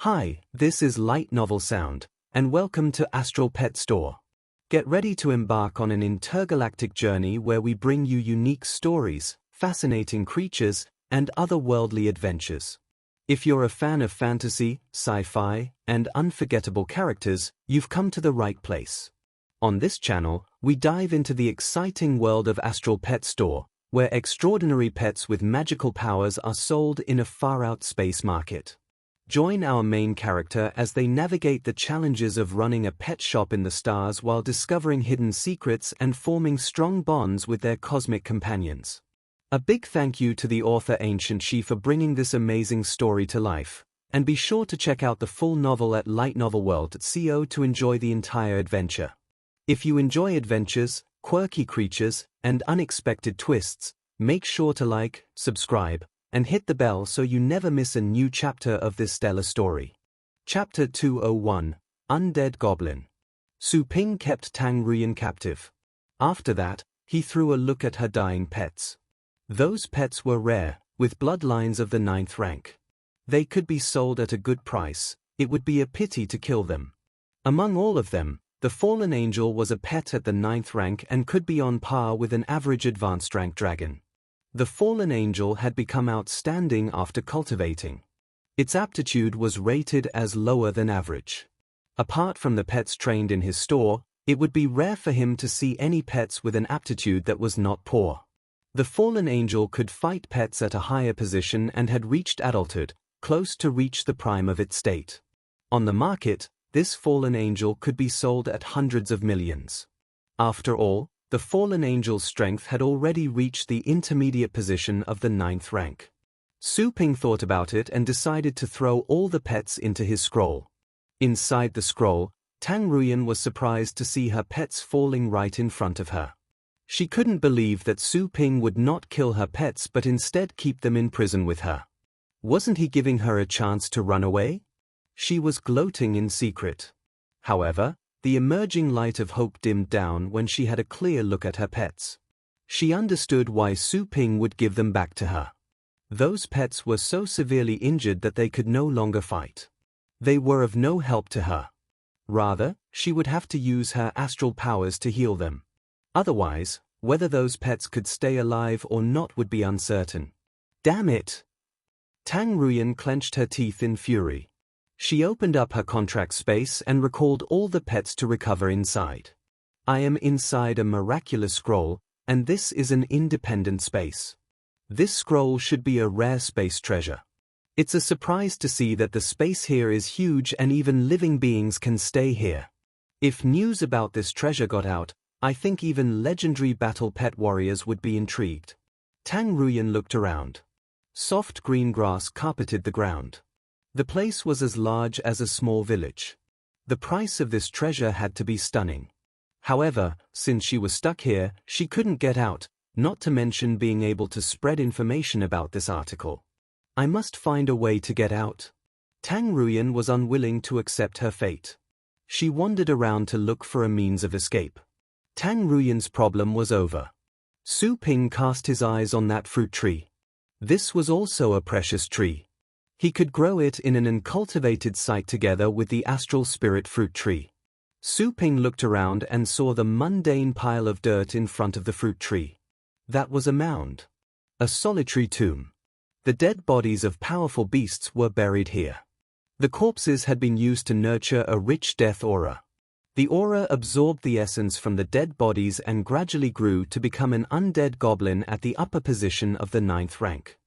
Hi, this is Light Novel Sound, and welcome to Astral Pet Store. Get ready to embark on an intergalactic journey where we bring you unique stories, fascinating creatures, and otherworldly adventures. If you're a fan of fantasy, sci-fi, and unforgettable characters, you've come to the right place. On this channel, we dive into the exciting world of Astral Pet Store, where extraordinary pets with magical powers are sold in a far-out space market. Join our main character as they navigate the challenges of running a pet shop in the stars while discovering hidden secrets and forming strong bonds with their cosmic companions. A big thank you to the author Ancient She for bringing this amazing story to life, and be sure to check out the full novel at lightnovelworld.co to enjoy the entire adventure. If you enjoy adventures, quirky creatures, and unexpected twists, make sure to like, subscribe, and hit the bell so you never miss a new chapter of this stellar story. Chapter 201, Undead Goblin. Su Ping kept Tang Ruyan captive. After that, he threw a look at her dying pets. Those pets were rare, with bloodlines of the 9th rank. They could be sold at a good price. It would be a pity to kill them. Among all of them, the fallen angel was a pet at the 9th rank and could be on par with an average advanced rank dragon. The fallen angel had become outstanding after cultivating. Its aptitude was rated as lower than average. Apart from the pets trained in his store, it would be rare for him to see any pets with an aptitude that was not poor. The fallen angel could fight pets at a higher position and had reached adulthood, close to reach the prime of its state. On the market, this fallen angel could be sold at hundreds of millions. After all, the fallen angel's strength had already reached the intermediate position of the 9th rank. Su Ping thought about it and decided to throw all the pets into his scroll. Inside the scroll, Tang Ruyan was surprised to see her pets falling right in front of her. She couldn't believe that Su Ping would not kill her pets but instead keep them in prison with her. Wasn't he giving her a chance to run away? She was gloating in secret. However, the emerging light of hope dimmed down when she had a clear look at her pets. She understood why Su Ping would give them back to her. Those pets were so severely injured that they could no longer fight. They were of no help to her. Rather, she would have to use her astral powers to heal them. Otherwise, whether those pets could stay alive or not would be uncertain. Damn it! Tang Ruyan clenched her teeth in fury. She opened up her contract space and recalled all the pets to recover inside. I am inside a miraculous scroll, and this is an independent space. This scroll should be a rare space treasure. It's a surprise to see that the space here is huge and even living beings can stay here. If news about this treasure got out, I think even legendary battle pet warriors would be intrigued. Tang Ruyan looked around. Soft green grass carpeted the ground. The place was as large as a small village. The price of this treasure had to be stunning. However, since she was stuck here, she couldn't get out, not to mention being able to spread information about this article. I must find a way to get out. Tang Ruyan was unwilling to accept her fate. She wandered around to look for a means of escape. Tang Ruyan's problem was over. Su Ping cast his eyes on that fruit tree. This was also a precious tree. He could grow it in an uncultivated site together with the astral spirit fruit tree. Su Ping looked around and saw the mundane pile of dirt in front of the fruit tree. That was a mound. A solitary tomb. The dead bodies of powerful beasts were buried here. The corpses had been used to nurture a rich death aura. The aura absorbed the essence from the dead bodies and gradually grew to become an undead goblin at the upper position of the 9th rank.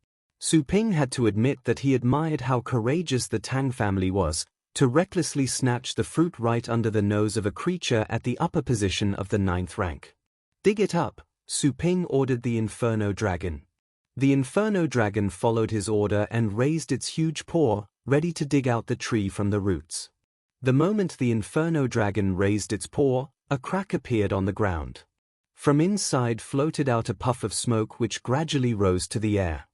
Su Ping had to admit that he admired how courageous the Tang family was, to recklessly snatch the fruit right under the nose of a creature at the upper position of the 9th rank. Dig it up, Su Ping ordered the Inferno Dragon. The Inferno Dragon followed his order and raised its huge paw, ready to dig out the tree from the roots. The moment the Inferno Dragon raised its paw, a crack appeared on the ground. From inside floated out a puff of smoke which gradually rose to the air.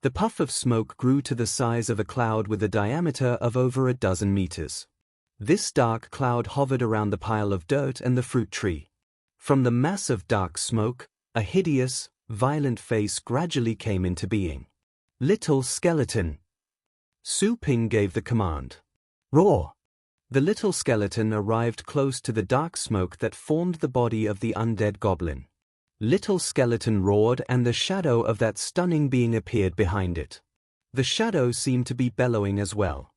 The puff of smoke grew to the size of a cloud with a diameter of over a dozen meters. This dark cloud hovered around the pile of dirt and the fruit tree. From the mass of dark smoke, a hideous, violent face gradually came into being. Little skeleton. Su Ping gave the command. Roar! The little skeleton arrived close to the dark smoke that formed the body of the undead goblin. Little skeleton roared, and the shadow of that stunning being appeared behind it. The shadow seemed to be bellowing as well.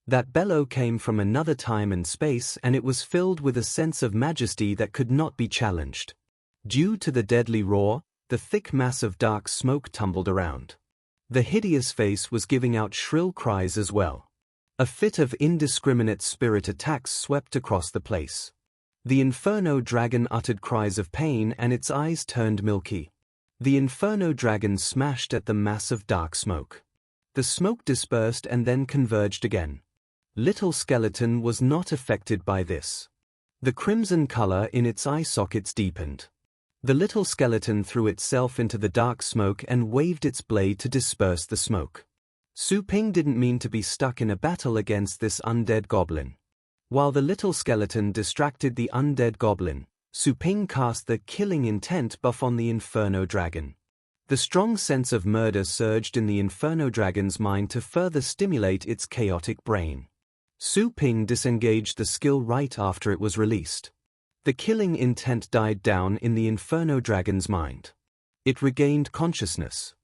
That bellow came from another time and space, and it was filled with a sense of majesty that could not be challenged. Due to the deadly roar, the thick mass of dark smoke tumbled around. The hideous face was giving out shrill cries as well. A fit of indiscriminate spirit attacks swept across the place. The Inferno Dragon uttered cries of pain and its eyes turned milky. The Inferno Dragon smashed at the mass of dark smoke. The smoke dispersed and then converged again. Little skeleton was not affected by this. The crimson color in its eye sockets deepened. The little skeleton threw itself into the dark smoke and waved its blade to disperse the smoke. Su Ping didn't mean to be stuck in a battle against this undead goblin. While the little skeleton distracted the undead goblin, Su Ping cast the killing intent buff on the Inferno Dragon. The strong sense of murder surged in the Inferno Dragon's mind to further stimulate its chaotic brain. Su Ping disengaged the skill right after it was released. The killing intent died down in the Inferno Dragon's mind. It regained consciousness.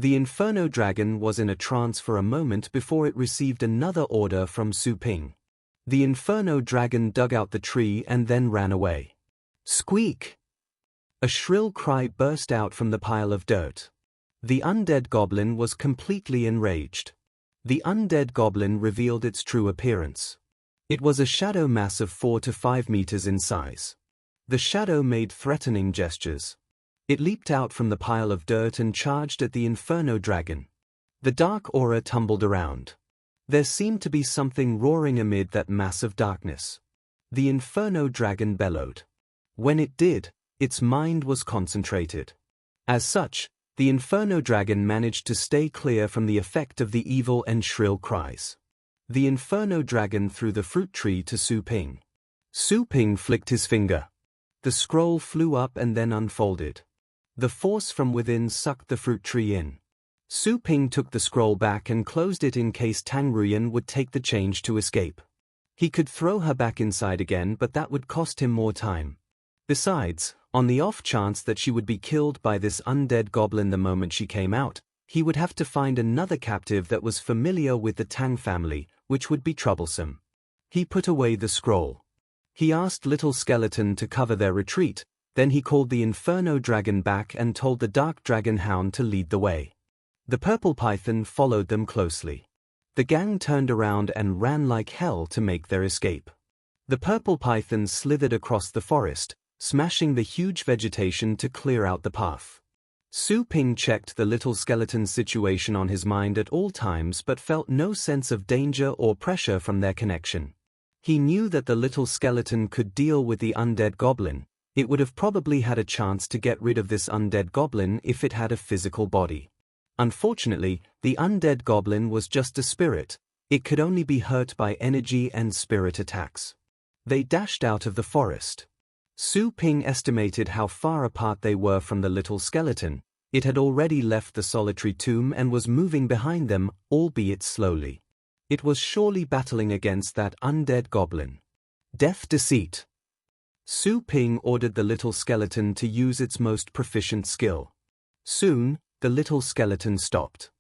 The Inferno Dragon was in a trance for a moment before it received another order from Su Ping. The Inferno Dragon dug out the tree and then ran away. Squeak! A shrill cry burst out from the pile of dirt. The undead goblin was completely enraged. The undead goblin revealed its true appearance. It was a shadow mass of 4 to 5 meters in size. The shadow made threatening gestures. It leaped out from the pile of dirt and charged at the Inferno Dragon. The dark aura tumbled around. There seemed to be something roaring amid that mass of darkness. The Inferno Dragon bellowed. When it did, its mind was concentrated. As such, the Inferno Dragon managed to stay clear from the effect of the evil and shrill cries. The Inferno Dragon threw the fruit tree to Su Ping. Su Ping flicked his finger. The scroll flew up and then unfolded. The force from within sucked the fruit tree in. Su Ping took the scroll back and closed it in case Tang Ruyan would take the change to escape. He could throw her back inside again, but that would cost him more time. Besides, on the off chance that she would be killed by this undead goblin the moment she came out, he would have to find another captive that was familiar with the Tang family, which would be troublesome. He put away the scroll. He asked Little Skeleton to cover their retreat, then he called the Inferno Dragon back and told the Dark Dragon Hound to lead the way. The purple python followed them closely. The gang turned around and ran like hell to make their escape. The purple python slithered across the forest, smashing the huge vegetation to clear out the path. Su Ping checked the little skeleton's situation on his mind at all times but felt no sense of danger or pressure from their connection. He knew that the little skeleton could deal with the undead goblin. It would have probably had a chance to get rid of this undead goblin if it had a physical body. Unfortunately, the undead goblin was just a spirit. It could only be hurt by energy and spirit attacks. They dashed out of the forest. Su Ping estimated how far apart they were from the little skeleton. It had already left the solitary tomb and was moving behind them, albeit slowly. It was surely battling against that undead goblin. Death Deceit. Su Ping ordered the little skeleton to use its most proficient skill. Soon, the little skeleton stopped.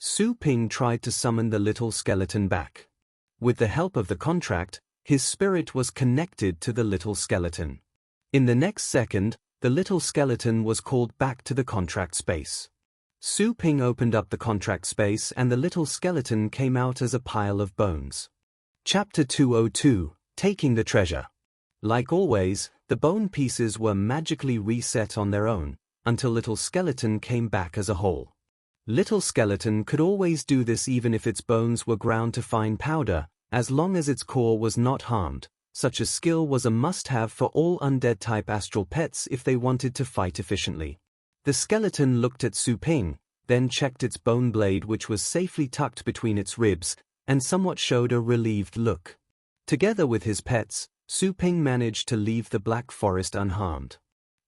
Su Ping tried to summon the little skeleton back. With the help of the contract, his spirit was connected to the little skeleton. In the next second, the little skeleton was called back to the contract space. Su Ping opened up the contract space and the little skeleton came out as a pile of bones. Chapter 202, Taking the Treasure. Like always, the bone pieces were magically reset on their own, until Little Skeleton came back as a whole. Little Skeleton could always do this even if its bones were ground to fine powder, as long as its core was not harmed. Such a skill was a must-have for all undead-type astral pets if they wanted to fight efficiently. The skeleton looked at Su Ping, then checked its bone blade which was safely tucked between its ribs, and somewhat showed a relieved look. Together with his pets, Su Ping managed to leave the Black Forest unharmed.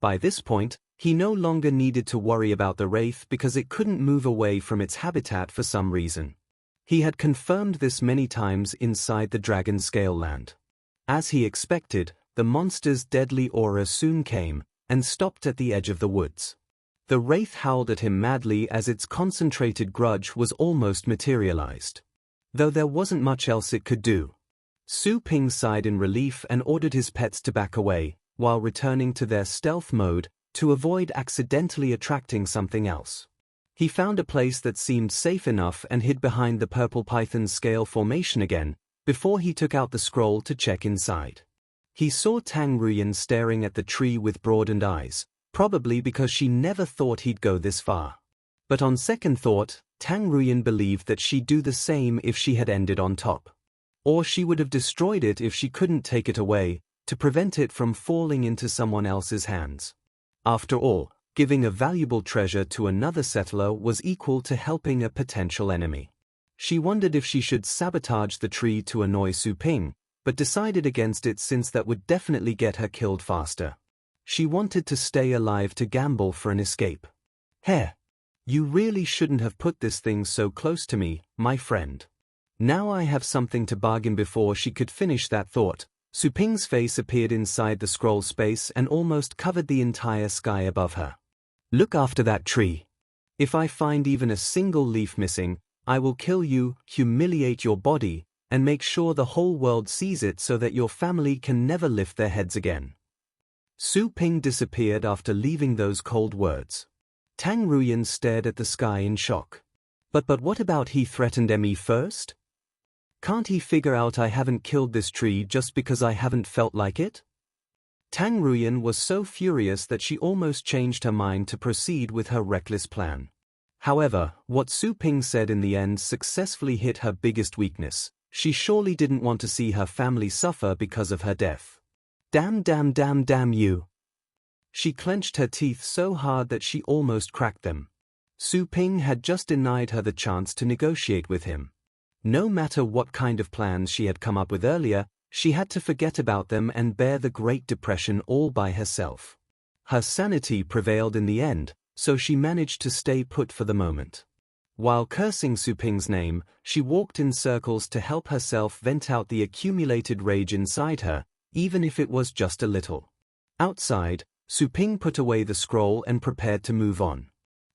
By this point, he no longer needed to worry about the wraith because it couldn't move away from its habitat for some reason. He had confirmed this many times inside the dragon scale land. As he expected, the monster's deadly aura soon came and stopped at the edge of the woods. The wraith howled at him madly as its concentrated grudge was almost materialized. Though there wasn't much else it could do. Su Ping sighed in relief and ordered his pets to back away, while returning to their stealth mode to avoid accidentally attracting something else. He found a place that seemed safe enough and hid behind the purple python's scale formation again, before he took out the scroll to check inside. He saw Tang Ruyan staring at the tree with broadened eyes, probably because she never thought he'd go this far. But on second thought, Tang Ruyan believed that she'd do the same if she had ended on top. Or she would have destroyed it if she couldn't take it away, to prevent it from falling into someone else's hands. After all, giving a valuable treasure to another settler was equal to helping a potential enemy. She wondered if she should sabotage the tree to annoy Su Ping, but decided against it since that would definitely get her killed faster. She wanted to stay alive to gamble for an escape. "Heh! You really shouldn't have put this thing so close to me, my friend." Now I have something to bargain. Before she could finish that thought, Su Ping's face appeared inside the scroll space and almost covered the entire sky above her. "Look after that tree. If I find even a single leaf missing, I will kill you, humiliate your body, and make sure the whole world sees it so that your family can never lift their heads again." Su Ping disappeared after leaving those cold words. Tang Ruyan stared at the sky in shock. But what about he threatened me first? Can't he figure out I haven't killed this tree just because I haven't felt like it? Tang Ruyan was so furious that she almost changed her mind to proceed with her reckless plan. However, what Su Ping said in the end successfully hit her biggest weakness. She surely didn't want to see her family suffer because of her death. Damn you. She clenched her teeth so hard that she almost cracked them. Su Ping had just denied her the chance to negotiate with him. No matter what kind of plans she had come up with earlier, she had to forget about them and bear the Great Depression all by herself. Her sanity prevailed in the end, so she managed to stay put for the moment. While cursing Su Ping's name, she walked in circles to help herself vent out the accumulated rage inside her, even if it was just a little. Outside, Su Ping put away the scroll and prepared to move on.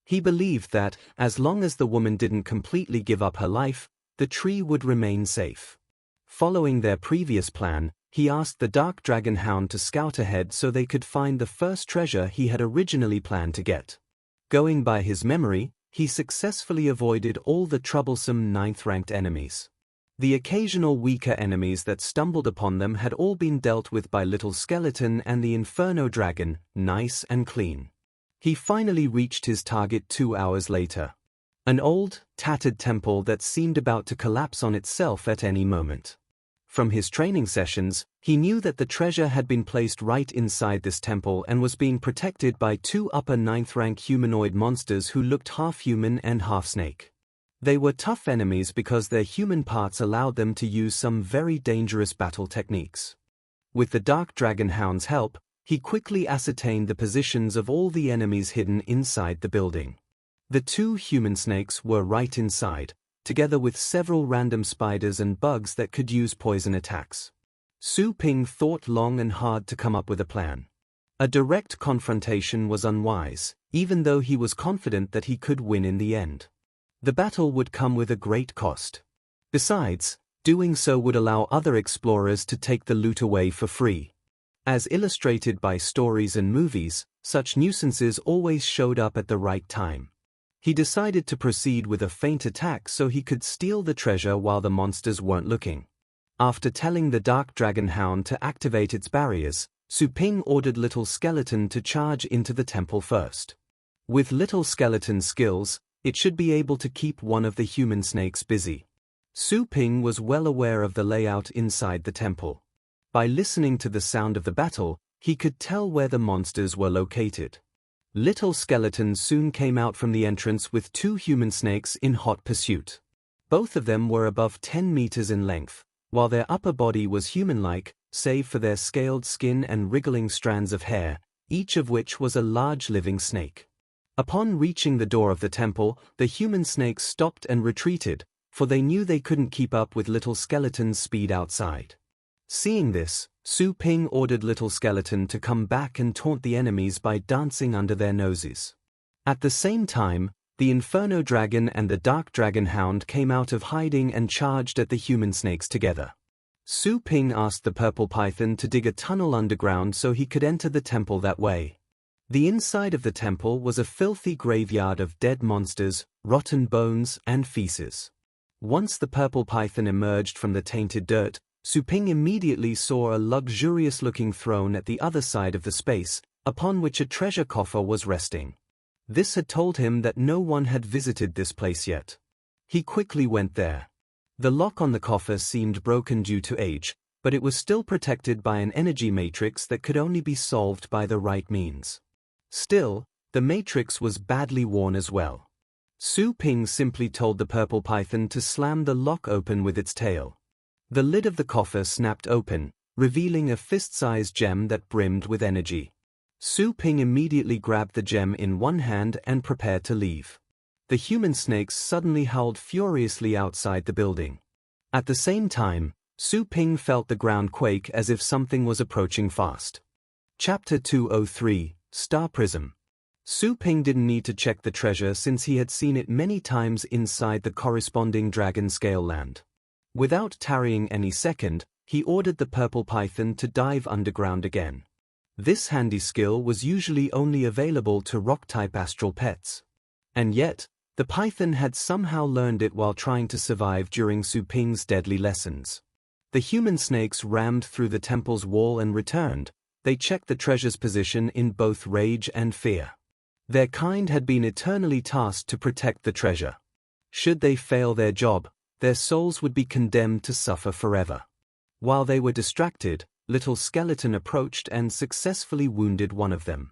He believed that, as long as the woman didn't completely give up her life, the tree would remain safe. Following their previous plan, he asked the Dark Dragon Hound to scout ahead so they could find the first treasure he had originally planned to get. Going by his memory, he successfully avoided all the troublesome 9th-ranked enemies. The occasional weaker enemies that stumbled upon them had all been dealt with by Little Skeleton and the Inferno Dragon, nice and clean. He finally reached his target 2 hours later. An old, tattered temple that seemed about to collapse on itself at any moment. From his training sessions, he knew that the treasure had been placed right inside this temple and was being protected by 2 upper 9th-rank humanoid monsters who looked half human and half snake. They were tough enemies because their human parts allowed them to use some very dangerous battle techniques. With the Dark Dragon Hound's help, he quickly ascertained the positions of all the enemies hidden inside the building. The 2 human snakes were right inside, together with several random spiders and bugs that could use poison attacks. Su Ping thought long and hard to come up with a plan. A direct confrontation was unwise, even though he was confident that he could win in the end. The battle would come with a great cost. Besides, doing so would allow other explorers to take the loot away for free. As illustrated by stories and movies, such nuisances always showed up at the right time. He decided to proceed with a feint attack so he could steal the treasure while the monsters weren't looking. After telling the Dark Dragon Hound to activate its barriers, Su Ping ordered Little Skeleton to charge into the temple first. With Little Skeleton's skills, it should be able to keep one of the human snakes busy. Su Ping was well aware of the layout inside the temple. By listening to the sound of the battle, he could tell where the monsters were located. Little Skeleton soon came out from the entrance with 2 human snakes in hot pursuit. Both of them were above 10 meters in length, while their upper body was human-like, save for their scaled skin and wriggling strands of hair, each of which was a large living snake. Upon reaching the door of the temple, the human snakes stopped and retreated, for they knew they couldn't keep up with Little Skeleton's speed outside. Seeing this, Su Ping ordered Little Skeleton to come back and taunt the enemies by dancing under their noses. At the same time, the Inferno Dragon and the Dark Dragon Hound came out of hiding and charged at the human snakes together. Su Ping asked the Purple Python to dig a tunnel underground so he could enter the temple that way. The inside of the temple was a filthy graveyard of dead monsters, rotten bones, and feces. Once the Purple Python emerged from the tainted dirt, Su Ping immediately saw a luxurious-looking throne at the other side of the space, upon which a treasure coffer was resting. This had told him that no one had visited this place yet. He quickly went there. The lock on the coffer seemed broken due to age, but it was still protected by an energy matrix that could only be solved by the right means. Still, the matrix was badly worn as well. Su Ping simply told the Purple Python to slam the lock open with its tail. The lid of the coffer snapped open, revealing a fist-sized gem that brimmed with energy. Su Ping immediately grabbed the gem in one hand and prepared to leave. The human snakes suddenly howled furiously outside the building. At the same time, Su Ping felt the ground quake as if something was approaching fast. Chapter 203, Star Prism. Su Ping didn't need to check the treasure since he had seen it many times inside the corresponding dragon scale land. Without tarrying any second, he ordered the Purple Python to dive underground again. This handy skill was usually only available to rock-type astral pets. And yet, the Python had somehow learned it while trying to survive during Su Ping's deadly lessons. The human snakes rammed through the temple's wall and returned. They checked the treasure's position in both rage and fear. Their kind had been eternally tasked to protect the treasure. Should they fail their job, their souls would be condemned to suffer forever. While they were distracted, Little Skeleton approached and successfully wounded one of them.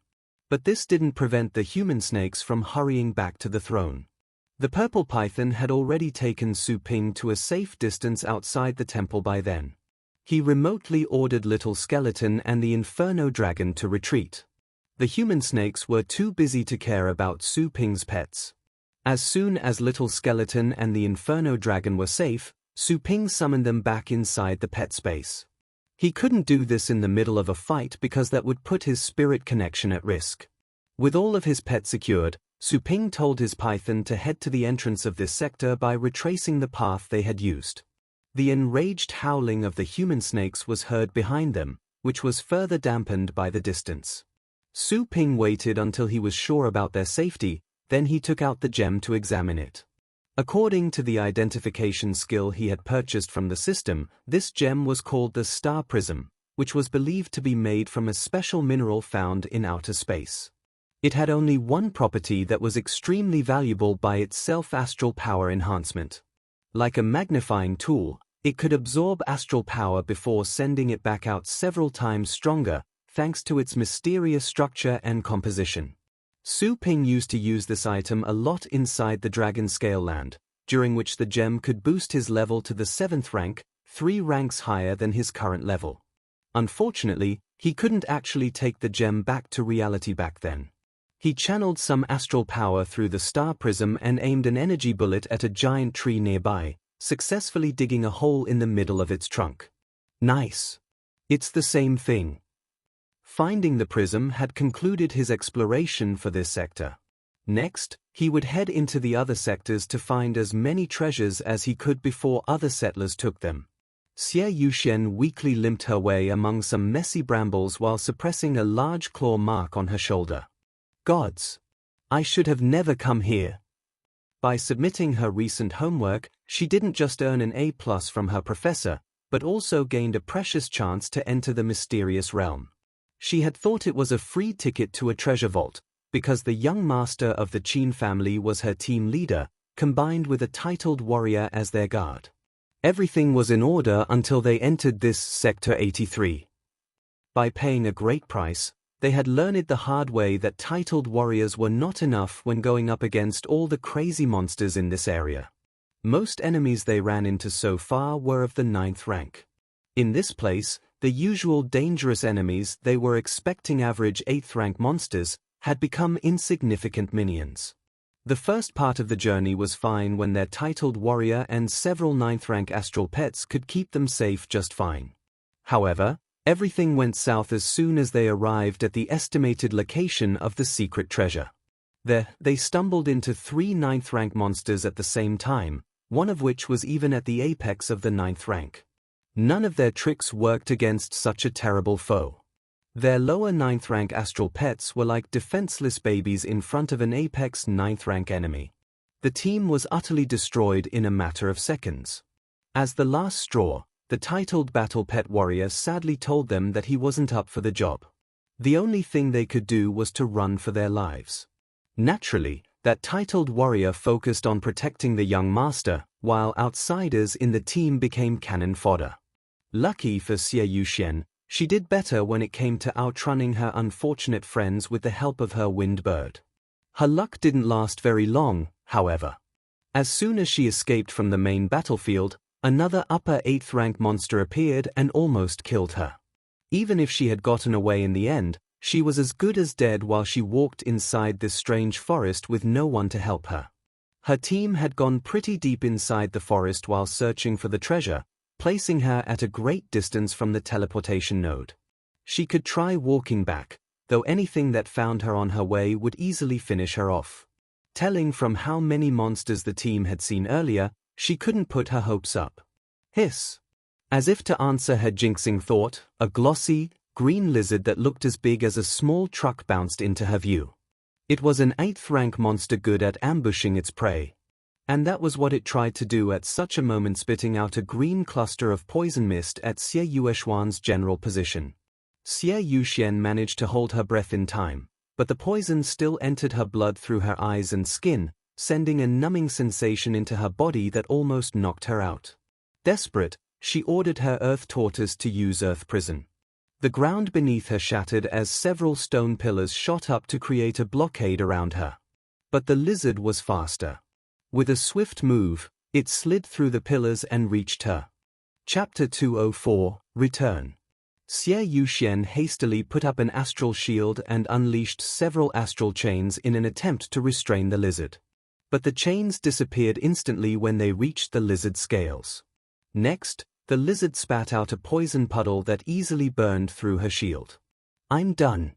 But this didn't prevent the human snakes from hurrying back to the throne. The Purple Python had already taken Su Ping to a safe distance outside the temple by then. He remotely ordered Little Skeleton and the Inferno Dragon to retreat. The human snakes were too busy to care about Su Ping's pets. As soon as Little Skeleton and the Inferno Dragon were safe, Su Ping summoned them back inside the pet space. He couldn't do this in the middle of a fight because that would put his spirit connection at risk. With all of his pets secured, Su Ping told his python to head to the entrance of this sector by retracing the path they had used. The enraged howling of the human snakes was heard behind them, which was further dampened by the distance. Su Ping waited until he was sure about their safety, then he took out the gem to examine it. According to the identification skill he had purchased from the system, this gem was called the Star Prism, which was believed to be made from a special mineral found in outer space. It had only one property that was extremely valuable by its self-astral power enhancement. Like a magnifying tool, it could absorb astral power before sending it back out several times stronger, thanks to its mysterious structure and composition. Su Ping used to use this item a lot inside the Dragon Scale Land, during which the gem could boost his level to the 7th rank, 3 ranks higher than his current level. Unfortunately, he couldn't actually take the gem back to reality back then. He channeled some astral power through the Star Prism and aimed an energy bullet at a giant tree nearby, successfully digging a hole in the middle of its trunk. Nice. It's the same thing. Finding the prism had concluded his exploration for this sector. Next, he would head into the other sectors to find as many treasures as he could before other settlers took them. Xie Yuxian weakly limped her way among some messy brambles while suppressing a large claw mark on her shoulder. Gods! I should have never come here. By submitting her recent homework, she didn't just earn an A+ from her professor, but also gained a precious chance to enter the mysterious realm. She had thought it was a free ticket to a treasure vault, because the young master of the Qin family was her team leader, combined with a titled warrior as their guard. Everything was in order until they entered this Sector 83. By paying a great price, they had learned the hard way that titled warriors were not enough when going up against all the crazy monsters in this area. Most enemies they ran into so far were of the 9th rank. In this place, the usual dangerous enemies they were expecting average 8th rank monsters had become insignificant minions. The first part of the journey was fine when their titled warrior and several 9th rank astral pets could keep them safe just fine. However, everything went south as soon as they arrived at the estimated location of the secret treasure. There, they stumbled into 3 9th rank monsters at the same time, one of which was even at the apex of the 9th rank. None of their tricks worked against such a terrible foe. Their lower 9th rank astral pets were like defenseless babies in front of an apex 9th rank enemy. The team was utterly destroyed in a matter of seconds. As the last straw, the titled battle pet warrior sadly told them that he wasn't up for the job. The only thing they could do was to run for their lives. Naturally, that titled warrior focused on protecting the young master, while outsiders in the team became cannon fodder. Lucky for Xie Yuxian, she did better when it came to outrunning her unfortunate friends with the help of her wind bird. Her luck didn't last very long, however. As soon as she escaped from the main battlefield, another upper 8th rank monster appeared and almost killed her. Even if she had gotten away in the end, she was as good as dead while she walked inside this strange forest with no one to help her. Her team had gone pretty deep inside the forest while searching for the treasure, placing her at a great distance from the teleportation node. She could try walking back, though anything that found her on her way would easily finish her off. Telling from how many monsters the team had seen earlier, she couldn't put her hopes up. Hiss! As if to answer her jinxing thought, a glossy, green lizard that looked as big as a small truck bounced into her view. It was an 8th rank monster good at ambushing its prey. And that was what it tried to do at such a moment, spitting out a green cluster of poison mist at Xie Yuxian's general position. Xie Yuxian managed to hold her breath in time, but the poison still entered her blood through her eyes and skin, sending a numbing sensation into her body that almost knocked her out. Desperate, she ordered her earth tortoise to use earth prism. The ground beneath her shattered as several stone pillars shot up to create a blockade around her. But the lizard was faster. With a swift move, it slid through the pillars and reached her. Chapter 204, Return. Xie Yuxian hastily put up an astral shield and unleashed several astral chains in an attempt to restrain the lizard. But the chains disappeared instantly when they reached the lizard's scales. Next, the lizard spat out a poison puddle that easily burned through her shield. I'm done.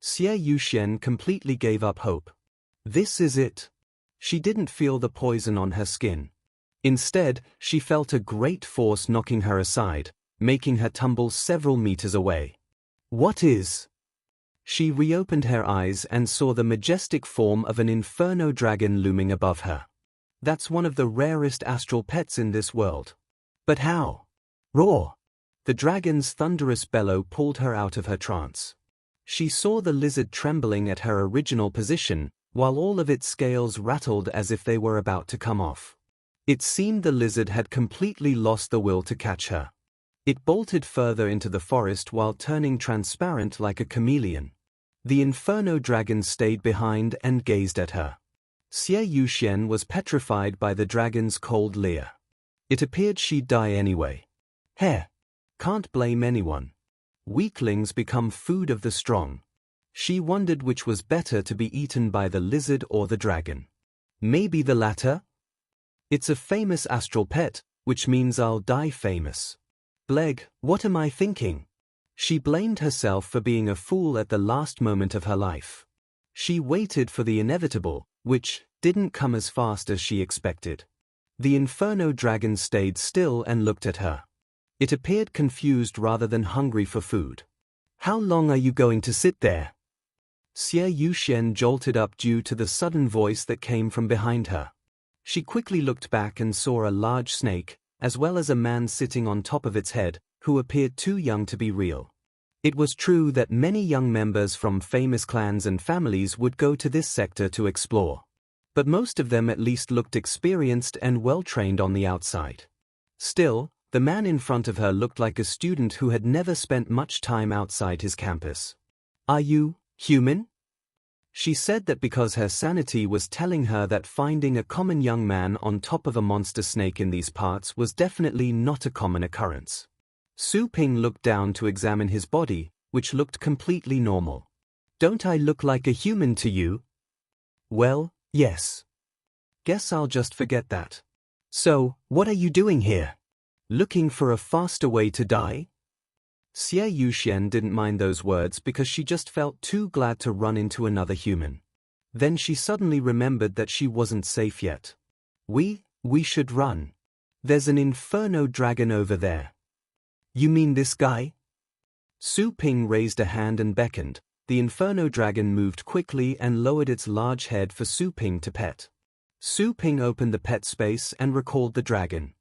Xie Yuxian completely gave up hope. This is it. She didn't feel the poison on her skin. Instead, she felt a great force knocking her aside, making her tumble several meters away. What is? She reopened her eyes and saw the majestic form of an inferno dragon looming above her. That's one of the rarest astral pets in this world. But how? Roar! The dragon's thunderous bellow pulled her out of her trance. She saw the lizard trembling at her original position, while all of its scales rattled as if they were about to come off. It seemed the lizard had completely lost the will to catch her. It bolted further into the forest while turning transparent like a chameleon. The inferno dragon stayed behind and gazed at her. Xie Yuxian was petrified by the dragon's cold leer. It appeared she'd die anyway. Heh! Can't blame anyone. Weaklings become food of the strong. She wondered which was better, to be eaten by the lizard or the dragon. Maybe the latter? It's a famous astral pet, which means I'll die famous. Bleg, what am I thinking? She blamed herself for being a fool at the last moment of her life. She waited for the inevitable, which didn't come as fast as she expected. The inferno dragon stayed still and looked at her. It appeared confused rather than hungry for food. How long are you going to sit there? Xie Yuxian jolted up due to the sudden voice that came from behind her. She quickly looked back and saw a large snake, as well as a man sitting on top of its head, who appeared too young to be real. It was true that many young members from famous clans and families would go to this sector to explore. But most of them at least looked experienced and well-trained on the outside. Still, the man in front of her looked like a student who had never spent much time outside his campus. Are you human? She said that because her sanity was telling her that finding a common young man on top of a monster snake in these parts was definitely not a common occurrence. Su Ping looked down to examine his body, which looked completely normal. Don't I look like a human to you? Well, yes. Guess I'll just forget that. So, what are you doing here? Looking for a faster way to die? Xie Yuxian didn't mind those words because she just felt too glad to run into another human. Then she suddenly remembered that she wasn't safe yet. We should run. There's an inferno dragon over there. You mean this guy? Su Ping raised a hand and beckoned. The inferno dragon moved quickly and lowered its large head for Su Ping to pet. Su Ping opened the pet space and recalled the dragon.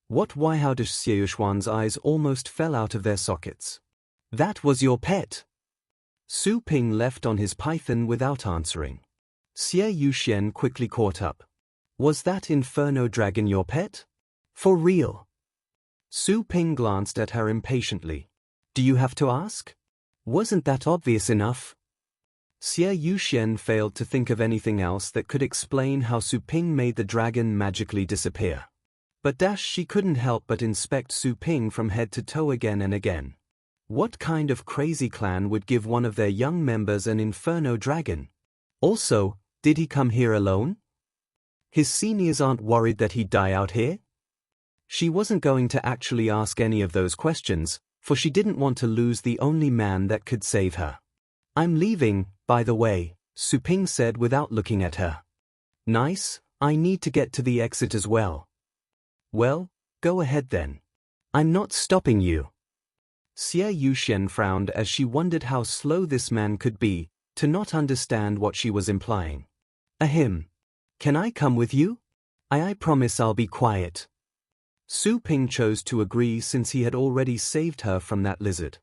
What? Why? How does Xie Yuxian's eyes almost fell out of their sockets. That was your pet? Su Ping left on his python without answering. Xie Yuxian quickly caught up. Was that inferno dragon your pet? For real? Su Ping glanced at her impatiently. Do you have to ask? Wasn't that obvious enough? Xie Yuxian failed to think of anything else that could explain how Su Ping made the dragon magically disappear. But she couldn't help but inspect Su Ping from head to toe again and again. What kind of crazy clan would give one of their young members an inferno dragon? Also, did he come here alone? His seniors aren't worried that he'd die out here? She wasn't going to actually ask any of those questions, for she didn't want to lose the only man that could save her. I'm leaving, by the way, Su Ping said without looking at her. Nice, I need to get to the exit as well. Well, go ahead then. I'm not stopping you. Xie Yuxian frowned as she wondered how slow this man could be, to not understand what she was implying. Ahem. Can I come with you? I promise I'll be quiet. Su Ping chose to agree since he had already saved her from that lizard.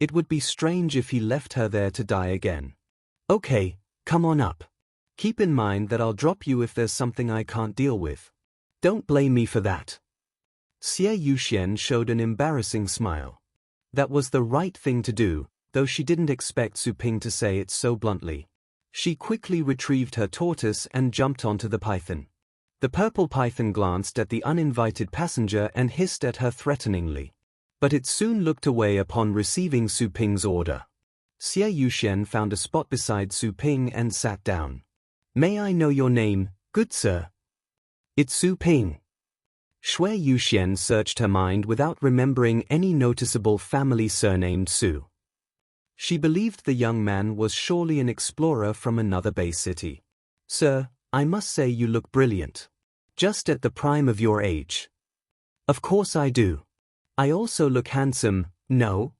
It would be strange if he left her there to die again. Okay, come on up. Keep in mind that I'll drop you if there's something I can't deal with. Don't blame me for that. Xie Yuxian showed an embarrassing smile. That was the right thing to do, though she didn't expect Su Ping to say it so bluntly. She quickly retrieved her tortoise and jumped onto the python. The purple python glanced at the uninvited passenger and hissed at her threateningly. But it soon looked away upon receiving Su Ping's order. Xie Yuxian found a spot beside Su Ping and sat down. May I know your name, good sir? It's Su Ping. Xie Yuxian searched her mind without remembering any noticeable family surnamed Su. She believed the young man was surely an explorer from another Bay city. Sir, I must say you look brilliant. Just at the prime of your age. Of course I do. I also look handsome, no?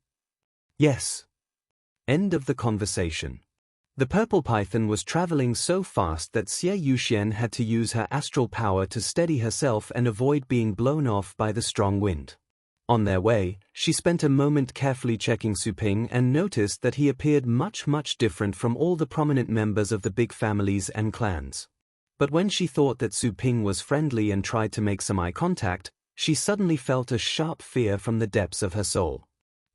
Yes. End of the conversation. The purple python was traveling so fast that Xie Yuxian had to use her astral power to steady herself and avoid being blown off by the strong wind. On their way, she spent a moment carefully checking Su Ping and noticed that he appeared much different from all the prominent members of the big families and clans. But when she thought that Su Ping was friendly and tried to make some eye contact, she suddenly felt a sharp fear from the depths of her soul.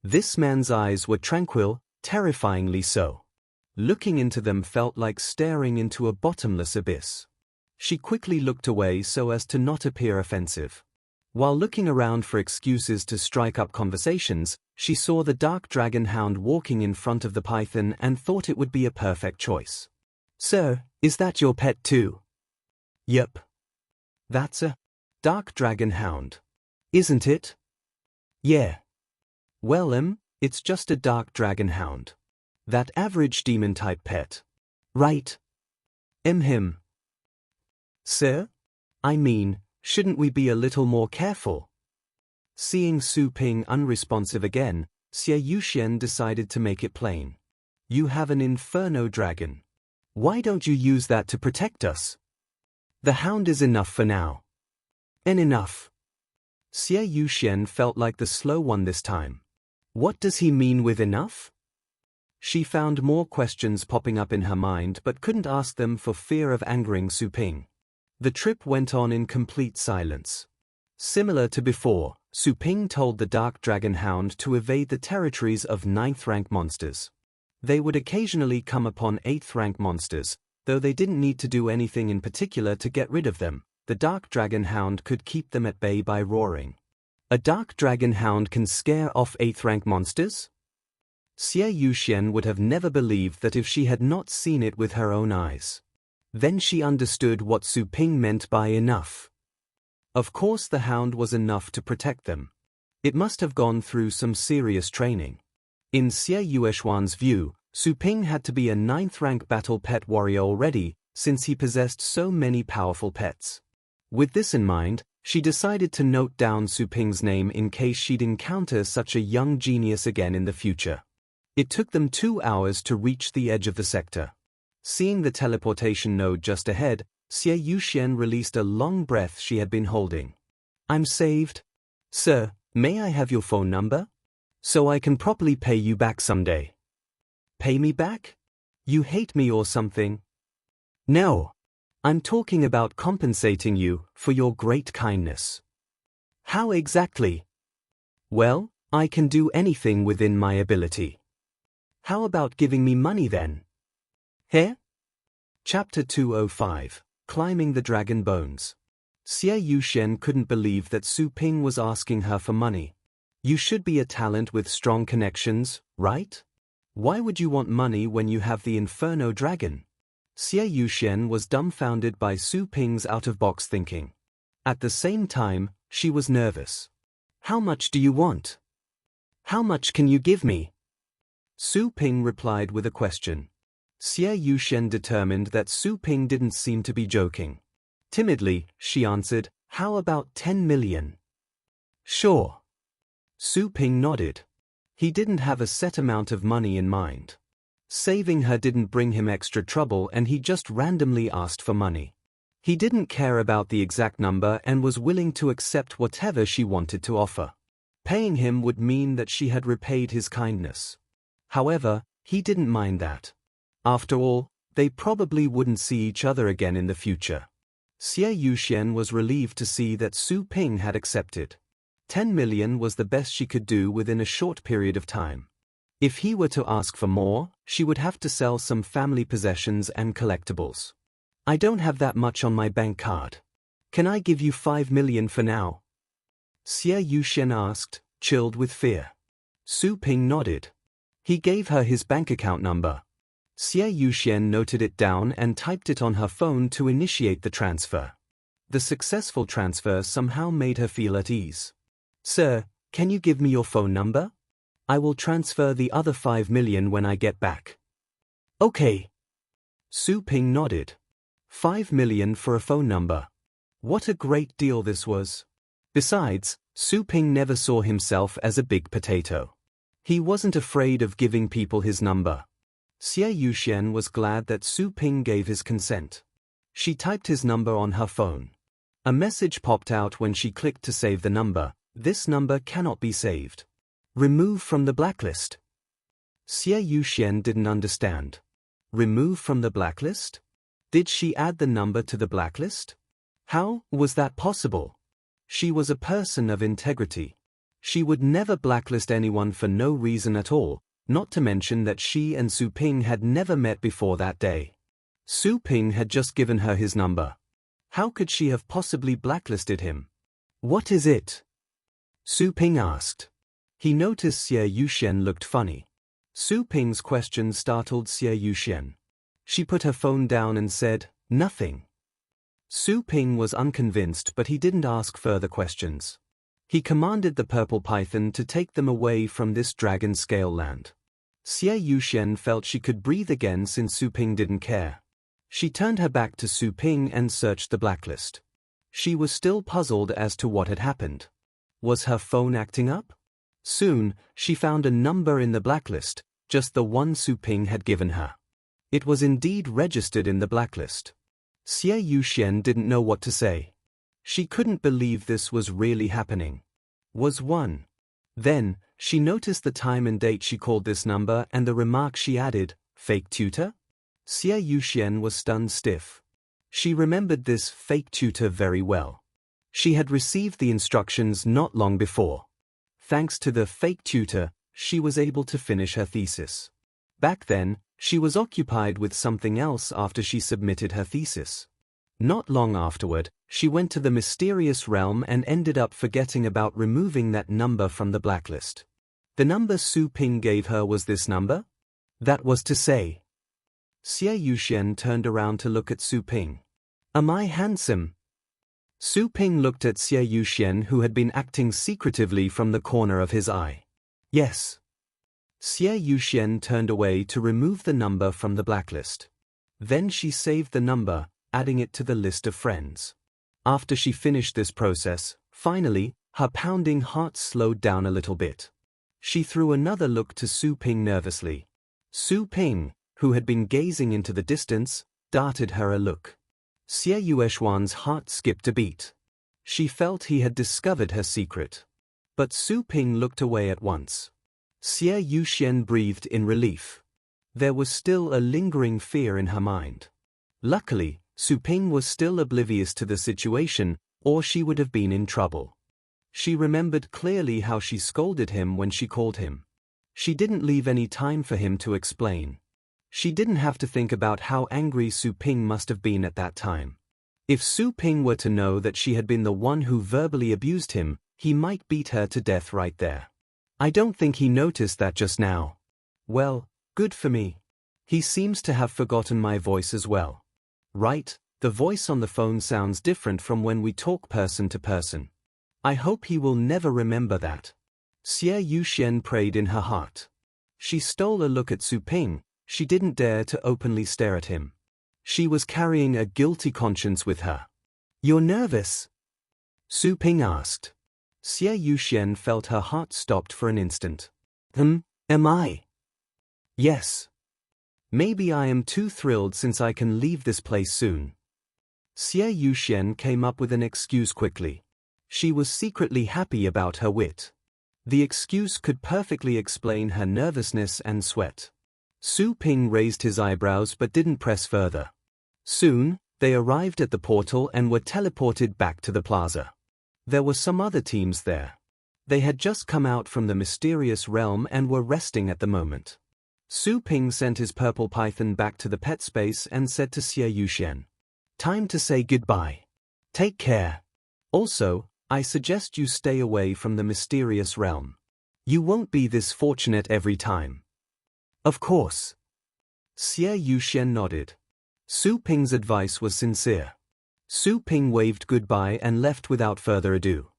This man's eyes were tranquil, terrifyingly so. Looking into them felt like staring into a bottomless abyss. She quickly looked away so as to not appear offensive. While looking around for excuses to strike up conversations, she saw the dark dragon hound walking in front of the python and thought it would be a perfect choice. Sir, is that your pet too? Yep. That's a dark dragon hound. Isn't it? Yeah. Well, it's just a dark dragon hound. That average demon-type pet. Right. Him. Sir? I mean, shouldn't we be a little more careful? Seeing Su Ping unresponsive again, Xie Yuxian decided to make it plain. You have an inferno dragon. Why don't you use that to protect us? The hound is enough for now. Enough. Xie Yuxian felt like the slow one this time. What does he mean with enough? She found more questions popping up in her mind but couldn't ask them for fear of angering Su Ping. The trip went on in complete silence. Similar to before, Su Ping told the Dark Dragon Hound to evade the territories of 9th rank monsters. They would occasionally come upon 8th rank monsters, though they didn't need to do anything in particular to get rid of them. The Dark Dragon Hound could keep them at bay by roaring. A Dark Dragon Hound can scare off 8th rank monsters? Xie Yuxian would have never believed that if she had not seen it with her own eyes. Then she understood what Su Ping meant by enough. Of course the hound was enough to protect them. It must have gone through some serious training. In Xie Yueshuan's view, Su Ping had to be a 9th-rank battle pet warrior already, since he possessed so many powerful pets. With this in mind, she decided to note down Su Ping's name in case she'd encounter such a young genius again in the future. It took them 2 hours to reach the edge of the sector. Seeing the teleportation node just ahead, Xie Yuxian released a long breath she had been holding. I'm saved. Sir, may I have your phone number? So I can properly pay you back someday. Pay me back? You hate me or something? No. I'm talking about compensating you for your great kindness. How exactly? Well, I can do anything within my ability. How about giving me money then? Here? Chapter 205, Climbing the Dragon Bones. Xie Yuxian couldn't believe that Su Ping was asking her for money. You should be a talent with strong connections, right? Why would you want money when you have the Inferno Dragon? Xie Yuxian was dumbfounded by Su Ping's out-of-box thinking. At the same time, she was nervous. How much do you want? How much can you give me? Su Ping replied with a question. Xie Yuxian determined that Su Ping didn't seem to be joking. Timidly, she answered, how about 10 million? Sure. Su Ping nodded. He didn't have a set amount of money in mind. Saving her didn't bring him extra trouble and he just randomly asked for money. He didn't care about the exact number and was willing to accept whatever she wanted to offer. Paying him would mean that she had repaid his kindness. However, he didn't mind that. After all, they probably wouldn't see each other again in the future. Xie Yuxian was relieved to see that Su Ping had accepted. 10 million was the best she could do within a short period of time. If he were to ask for more, she would have to sell some family possessions and collectibles. I don't have that much on my bank card. Can I give you 5 million for now? Xie Yuxian asked, chilled with fear. Su Ping nodded. He gave her his bank account number. Xie Yuxian noted it down and typed it on her phone to initiate the transfer. The successful transfer somehow made her feel at ease. Sir, can you give me your phone number? I will transfer the other 5 million when I get back. Okay. Su Ping nodded. 5 million for a phone number. What a great deal this was. Besides, Su Ping never saw himself as a big potato. He wasn't afraid of giving people his number. Xie Yuxian was glad that Su Ping gave his consent. She typed his number on her phone. A message popped out when she clicked to save the number. This number cannot be saved. Remove from the blacklist. Xie Yuxian didn't understand. Remove from the blacklist? Did she add the number to the blacklist? How was that possible? She was a person of integrity. She would never blacklist anyone for no reason at all, not to mention that she and Su Ping had never met before that day. Su Ping had just given her his number. How could she have possibly blacklisted him? What is it? Su Ping asked. He noticed Xie Yuxian looked funny. Su Ping's question startled Xie Yuxian. She put her phone down and said, nothing. Su Ping was unconvinced, but he didn't ask further questions. He commanded the purple python to take them away from this dragon scale land. Xie Yuxian felt she could breathe again since Su Ping didn't care. She turned her back to Su Ping and searched the blacklist. She was still puzzled as to what had happened. Was her phone acting up? Soon, she found a number in the blacklist, just the one Su Ping had given her. It was indeed registered in the blacklist. Xie Yuxian didn't know what to say. She couldn't believe this was really happening. Was one. Then, she noticed the time and date she called this number and the remark she added, fake tutor? Xie Yuxian was stunned stiff. She remembered this fake tutor very well. She had received the instructions not long before. Thanks to the fake tutor, she was able to finish her thesis. Back then, she was occupied with something else after she submitted her thesis. Not long afterward, she went to the mysterious realm and ended up forgetting about removing that number from the blacklist. The number Su Ping gave her was this number? That was to say, Xie Yuxian turned around to look at Su Ping. Am I handsome? Su Ping looked at Xie Yuxian, who had been acting secretively, from the corner of his eye. Yes. Xie Yuxian turned away to remove the number from the blacklist. Then she saved the number, adding it to the list of friends. After she finished this process, finally, her pounding heart slowed down a little bit. She threw another look to Su Ping nervously. Su Ping, who had been gazing into the distance, darted her a look. Xie Yueshuan's heart skipped a beat. She felt he had discovered her secret. But Su Ping looked away at once. Xie Yuxian breathed in relief. There was still a lingering fear in her mind. Luckily, Su Ping was still oblivious to the situation, or she would have been in trouble. She remembered clearly how she scolded him when she called him. She didn't leave any time for him to explain. She didn't have to think about how angry Su Ping must have been at that time. If Su Ping were to know that she had been the one who verbally abused him, he might beat her to death right there. I don't think he noticed that just now. Well, good for me. He seems to have forgotten my voice as well. Right, the voice on the phone sounds different from when we talk person to person. I hope he will never remember that. Xie Yuxian prayed in her heart. She stole a look at Su Ping. She didn't dare to openly stare at him. She was carrying a guilty conscience with her. You're nervous? Su Ping asked. Xie Yuxian felt her heart stopped for an instant. Am I? Yes. Maybe I am too thrilled since I can leave this place soon. Xie Yuxian came up with an excuse quickly. She was secretly happy about her wit. The excuse could perfectly explain her nervousness and sweat. Su Ping raised his eyebrows but didn't press further. Soon, they arrived at the portal and were teleported back to the plaza. There were some other teams there. They had just come out from the mysterious realm and were resting at the moment. Su Ping sent his purple python back to the pet space and said to Xie Yuxian, "Time to say goodbye. Take care. Also, I suggest you stay away from the mysterious realm. You won't be this fortunate every time." Of course. Xie Yuxian nodded. Su Ping's advice was sincere. Su Ping waved goodbye and left without further ado.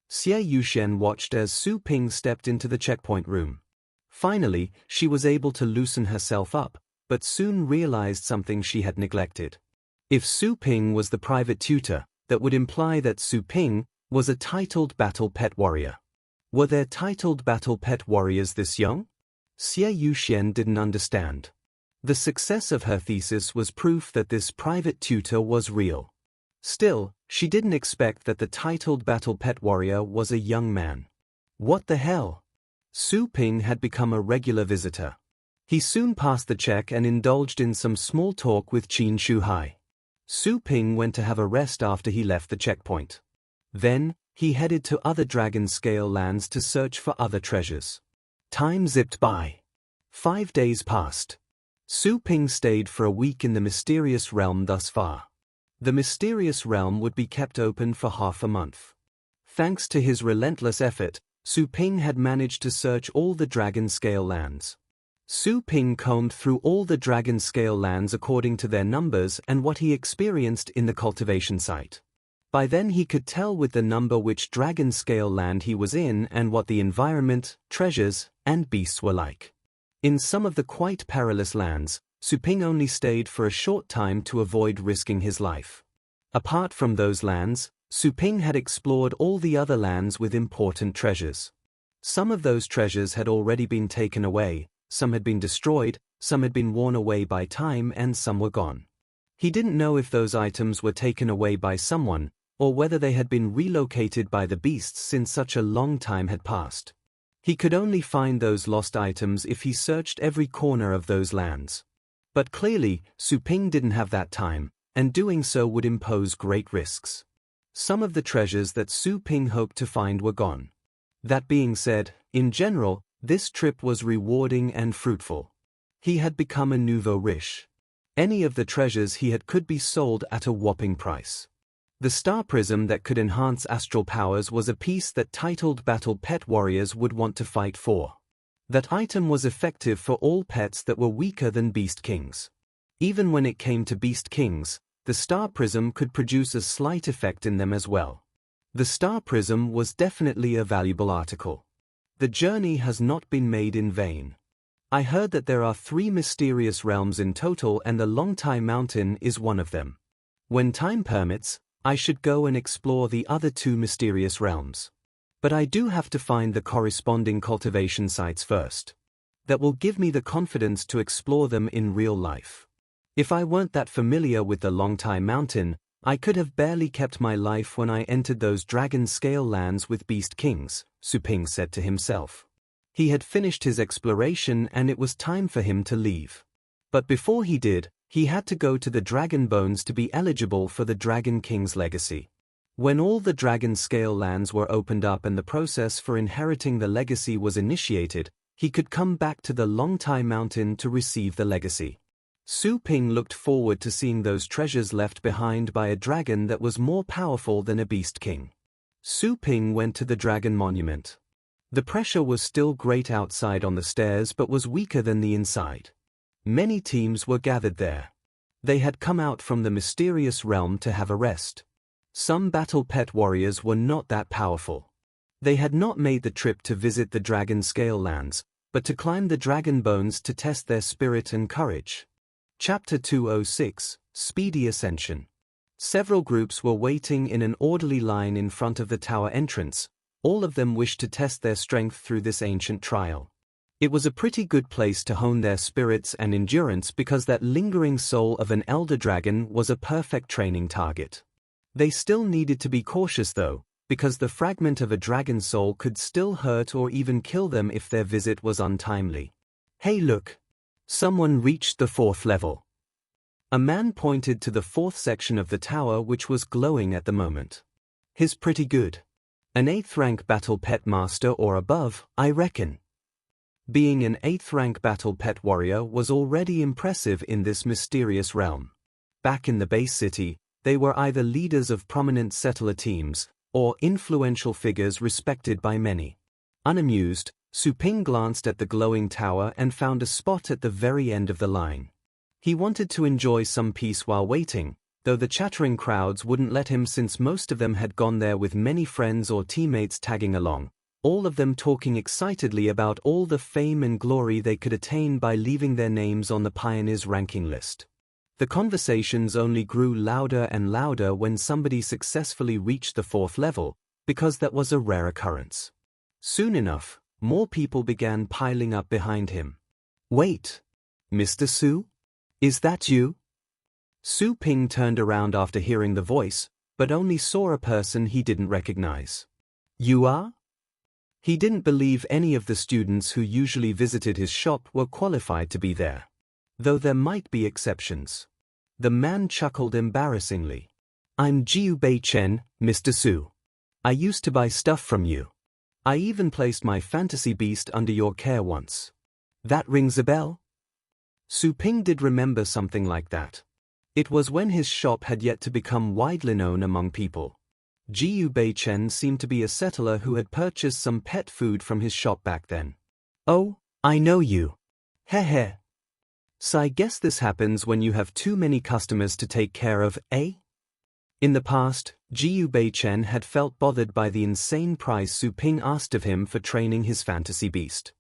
Xie Yuxian watched as Su Ping stepped into the checkpoint room. Finally, she was able to loosen herself up, but soon realized something she had neglected. If Su Ping was the private tutor, that would imply that Su Ping was a titled battle pet warrior. Were there titled battle pet warriors this young? Xie Yuxian didn't understand. The success of her thesis was proof that this private tutor was real. Still, she didn't expect that the titled battle pet warrior was a young man. What the hell? Su Ping had become a regular visitor. He soon passed the check and indulged in some small talk with Qin Shuhai. Su Ping went to have a rest after he left the checkpoint. Then, he headed to other dragon scale lands to search for other treasures. Time zipped by. 5 days passed. Su Ping stayed for a week in the mysterious realm thus far. The mysterious realm would be kept open for half a month. Thanks to his relentless effort, Su Ping had managed to search all the dragon scale lands. Su Ping combed through all the dragon scale lands according to their numbers and what he experienced in the cultivation site. By then he could tell with the number which dragon scale land he was in and what the environment, treasures, and beasts were like. In some of the quite perilous lands, Su Ping only stayed for a short time to avoid risking his life. Apart from those lands, Su Ping had explored all the other lands with important treasures. Some of those treasures had already been taken away, some had been destroyed, some had been worn away by time, and some were gone. He didn't know if those items were taken away by someone, or whether they had been relocated by the beasts since such a long time had passed. He could only find those lost items if he searched every corner of those lands. But clearly, Su Ping didn't have that time, and doing so would impose great risks. Some of the treasures that Su Ping hoped to find were gone. That being said, in general, this trip was rewarding and fruitful. He had become a nouveau riche. Any of the treasures he had could be sold at a whopping price. The star prism that could enhance astral powers was a piece that titled battle pet warriors would want to fight for. That item was effective for all pets that were weaker than beast kings. Even when it came to Beast Kings, the Star Prism could produce a slight effect in them as well. The Star Prism was definitely a valuable article. The journey has not been made in vain. I heard that there are 3 mysterious realms in total and the Longtai Mountain is one of them. When time permits, I should go and explore the other 2 mysterious realms. But I do have to find the corresponding cultivation sites first. That will give me the confidence to explore them in real life. If I weren't that familiar with the Longtai Mountain, I could have barely kept my life when I entered those dragon scale lands with Beast Kings, Su Ping said to himself. He had finished his exploration and it was time for him to leave. But before he did, he had to go to the Dragon Bones to be eligible for the Dragon King's legacy. When all the dragon scale lands were opened up and the process for inheriting the legacy was initiated, he could come back to the Longtai Mountain to receive the legacy. Su Ping looked forward to seeing those treasures left behind by a dragon that was more powerful than a Beast King. Su Ping went to the Dragon Monument. The pressure was still great outside on the stairs but was weaker than the inside. Many teams were gathered there. They had come out from the mysterious realm to have a rest. Some battle pet warriors were not that powerful. They had not made the trip to visit the dragon scale lands, but to climb the dragon bones to test their spirit and courage. Chapter 206, Speedy Ascension. Several groups were waiting in an orderly line in front of the tower entrance. All of them wished to test their strength through this ancient trial. It was a pretty good place to hone their spirits and endurance because that lingering soul of an elder dragon was a perfect training target. They still needed to be cautious though, because the fragment of a dragon soul could still hurt or even kill them if their visit was untimely. Hey look! Someone reached the 4th level. A man pointed to the 4th section of the tower which was glowing at the moment. He's pretty good. An 8th rank battle pet master or above, I reckon. Being an 8th rank battle pet warrior was already impressive in this mysterious realm. Back in the base city, they were either leaders of prominent settler teams, or influential figures respected by many. Unamused, Su Ping glanced at the glowing tower and found a spot at the very end of the line. He wanted to enjoy some peace while waiting, though the chattering crowds wouldn't let him since most of them had gone there with many friends or teammates tagging along, all of them talking excitedly about all the fame and glory they could attain by leaving their names on the Pioneers ranking list. The conversations only grew louder and louder when somebody successfully reached the 4th level, because that was a rare occurrence. Soon enough, more people began piling up behind him. Wait! Mr. Su? Is that you? Su Ping turned around after hearing the voice, but only saw a person he didn't recognize. You are? He didn't believe any of the students who usually visited his shop were qualified to be there. Though there might be exceptions. The man chuckled embarrassingly. I'm Jiu Bei Chen, Mr. Su. I used to buy stuff from you. I even placed my fantasy beast under your care once. That rings a bell? Su Ping did remember something like that. It was when his shop had yet to become widely known among people. Jiu Bei Chen seemed to be a settler who had purchased some pet food from his shop back then. Oh, I know you. Heh. So I guess this happens when you have too many customers to take care of, eh? In the past, Jiu Bei Chen had felt bothered by the insane price Su Ping asked of him for training his fantasy beast.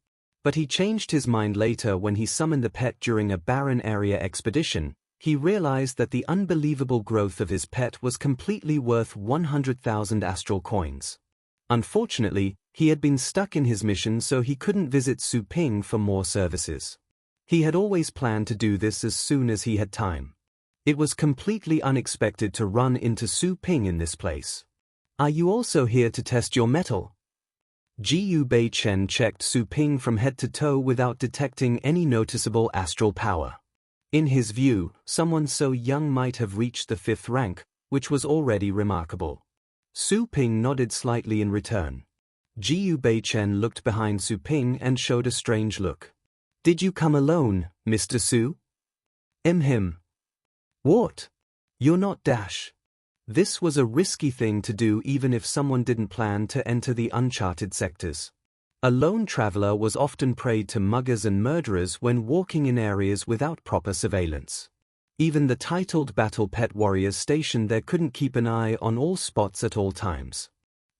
But he changed his mind later when he summoned the pet during a barren area expedition. He realized that the unbelievable growth of his pet was completely worth 100,000 astral coins. Unfortunately, he had been stuck in his mission so he couldn't visit Su Ping for more services. He had always planned to do this as soon as he had time. It was completely unexpected to run into Su Ping in this place. Are you also here to test your mettle? Jiu Bei Chen checked Su Ping from head to toe without detecting any noticeable astral power. In his view, someone so young might have reached the 5th rank, which was already remarkable. Su Ping nodded slightly in return. Jiu Bei Chen looked behind Su Ping and showed a strange look. Did you come alone, Mr. Su? Him. What? You're not Dash. This was a risky thing to do even if someone didn't plan to enter the uncharted sectors. A lone traveler was often prey to muggers and murderers when walking in areas without proper surveillance. Even the titled battle pet warriors stationed there couldn't keep an eye on all spots at all times.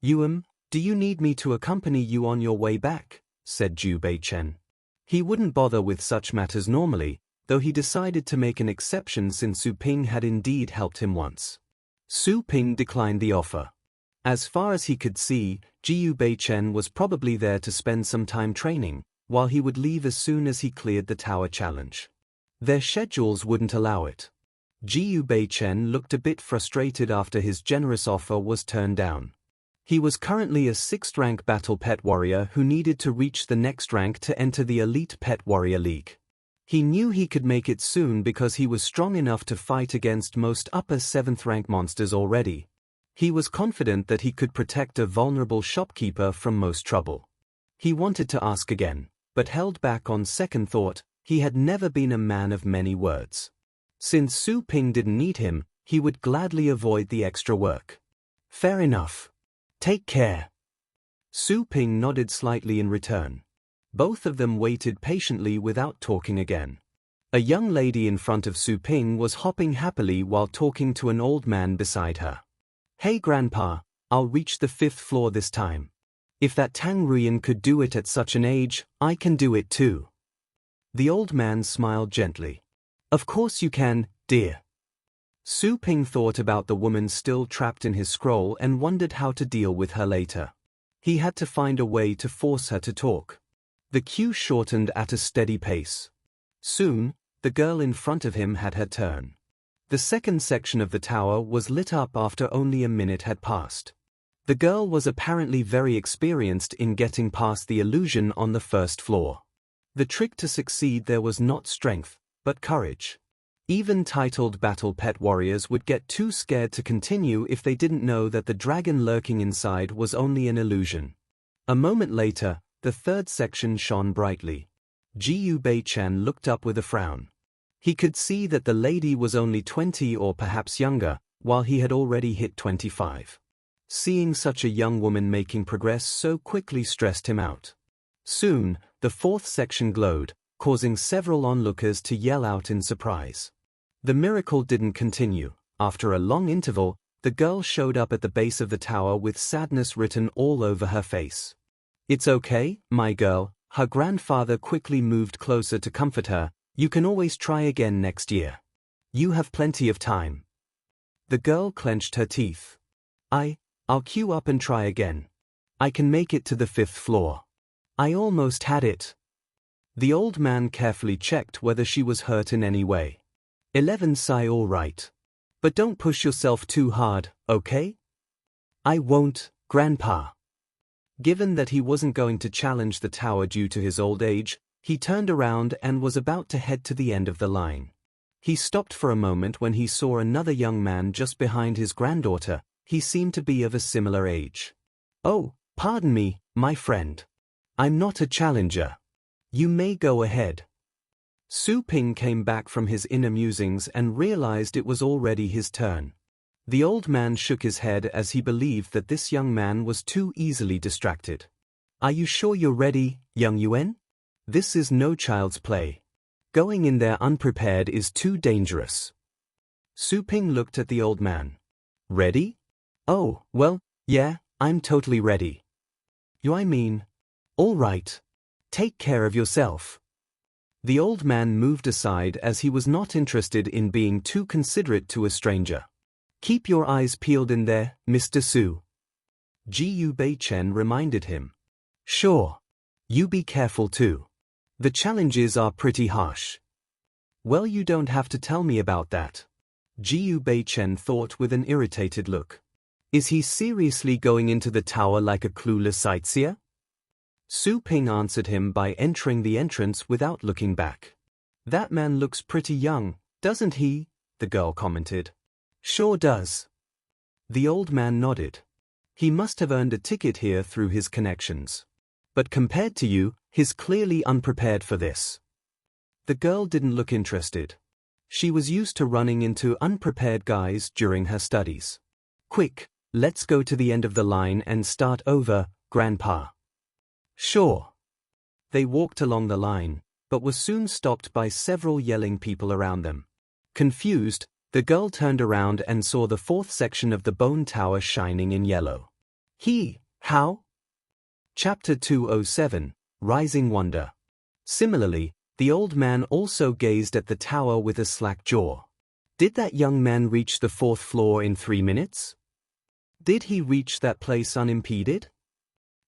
Do you need me to accompany you on your way back? Said Ju Bei-chen. He wouldn't bother with such matters normally, though he decided to make an exception since Su Ping had indeed helped him once. Su Ping declined the offer. As far as he could see, Jiu Bei-chen was probably there to spend some time training, while he would leave as soon as he cleared the tower challenge. Their schedules wouldn't allow it. Jiu Bei-chen looked a bit frustrated after his generous offer was turned down. He was currently a 6th rank battle pet warrior who needed to reach the next rank to enter the elite pet warrior league. He knew he could make it soon because he was strong enough to fight against most upper 7th rank monsters already. He was confident that he could protect a vulnerable shopkeeper from most trouble. He wanted to ask again, but held back on second thought. He had never been a man of many words. Since Su Ping didn't need him, he would gladly avoid the extra work. Fair enough. Take care. Su Ping nodded slightly in return. Both of them waited patiently without talking again. A young lady in front of Su Ping was hopping happily while talking to an old man beside her. Hey Grandpa, I'll reach the 5th floor this time. If that Tang Ruyan could do it at such an age, I can do it too. The old man smiled gently. Of course you can, dear. Su Ping thought about the woman still trapped in his scroll and wondered how to deal with her later. He had to find a way to force her to talk. The queue shortened at a steady pace. Soon, the girl in front of him had her turn. The second section of the tower was lit up after only a minute had passed. The girl was apparently very experienced in getting past the illusion on the 1st floor. The trick to succeed there was not strength, but courage. Even titled battle pet warriors would get too scared to continue if they didn't know that the dragon lurking inside was only an illusion. A moment later, the 3rd section shone brightly. Jiu Bei-chen looked up with a frown. He could see that the lady was only 20 or perhaps younger, while he had already hit 25. Seeing such a young woman making progress so quickly stressed him out. Soon, the 4th section glowed, causing several onlookers to yell out in surprise. The miracle didn't continue. After a long interval, the girl showed up at the base of the tower with sadness written all over her face. It's okay, my girl, her grandfather quickly moved closer to comfort her. You can always try again next year. You have plenty of time. The girl clenched her teeth. I'll queue up and try again. I can make it to the 5th floor. I almost had it. The old man carefully checked whether she was hurt in any way. 11 Sai all right. But don't push yourself too hard, okay? I won't, Grandpa. Given that he wasn't going to challenge the tower due to his old age, he turned around and was about to head to the end of the line. He stopped for a moment when he saw another young man just behind his granddaughter. He seemed to be of a similar age. Oh, pardon me, my friend. I'm not a challenger. You may go ahead. Su Ping came back from his inner musings and realized it was already his turn. The old man shook his head as he believed that this young man was too easily distracted. Are you sure you're ready, young Yuan? This is no child's play. Going in there unprepared is too dangerous. Su Ping looked at the old man. Ready? Oh, well, yeah, I'm totally ready. I mean, all right. Take care of yourself. The old man moved aside as he was not interested in being too considerate to a stranger. Keep your eyes peeled in there, Mr. Su. Jiu Bei-chen reminded him. Sure. You be careful too. The challenges are pretty harsh. Well, you don't have to tell me about that. Jiu Bei-chen thought with an irritated look. Is he seriously going into the tower like a clueless sightseer? Su Ping answered him by entering the entrance without looking back. That man looks pretty young, doesn't he? The girl commented. Sure does. The old man nodded. He must have earned a ticket here through his connections. But compared to you, he's clearly unprepared for this. The girl didn't look interested. She was used to running into unprepared guys during her studies. Quick, let's go to the end of the line and start over, Grandpa. Sure. They walked along the line, but were soon stopped by several yelling people around them. Confused, the girl turned around and saw the fourth section of the bone tower shining in yellow. How? Chapter 207, Rising Wonder. Similarly, the old man also gazed at the tower with a slack jaw. Did that young man reach the fourth floor in 3 minutes? Did he reach that place unimpeded?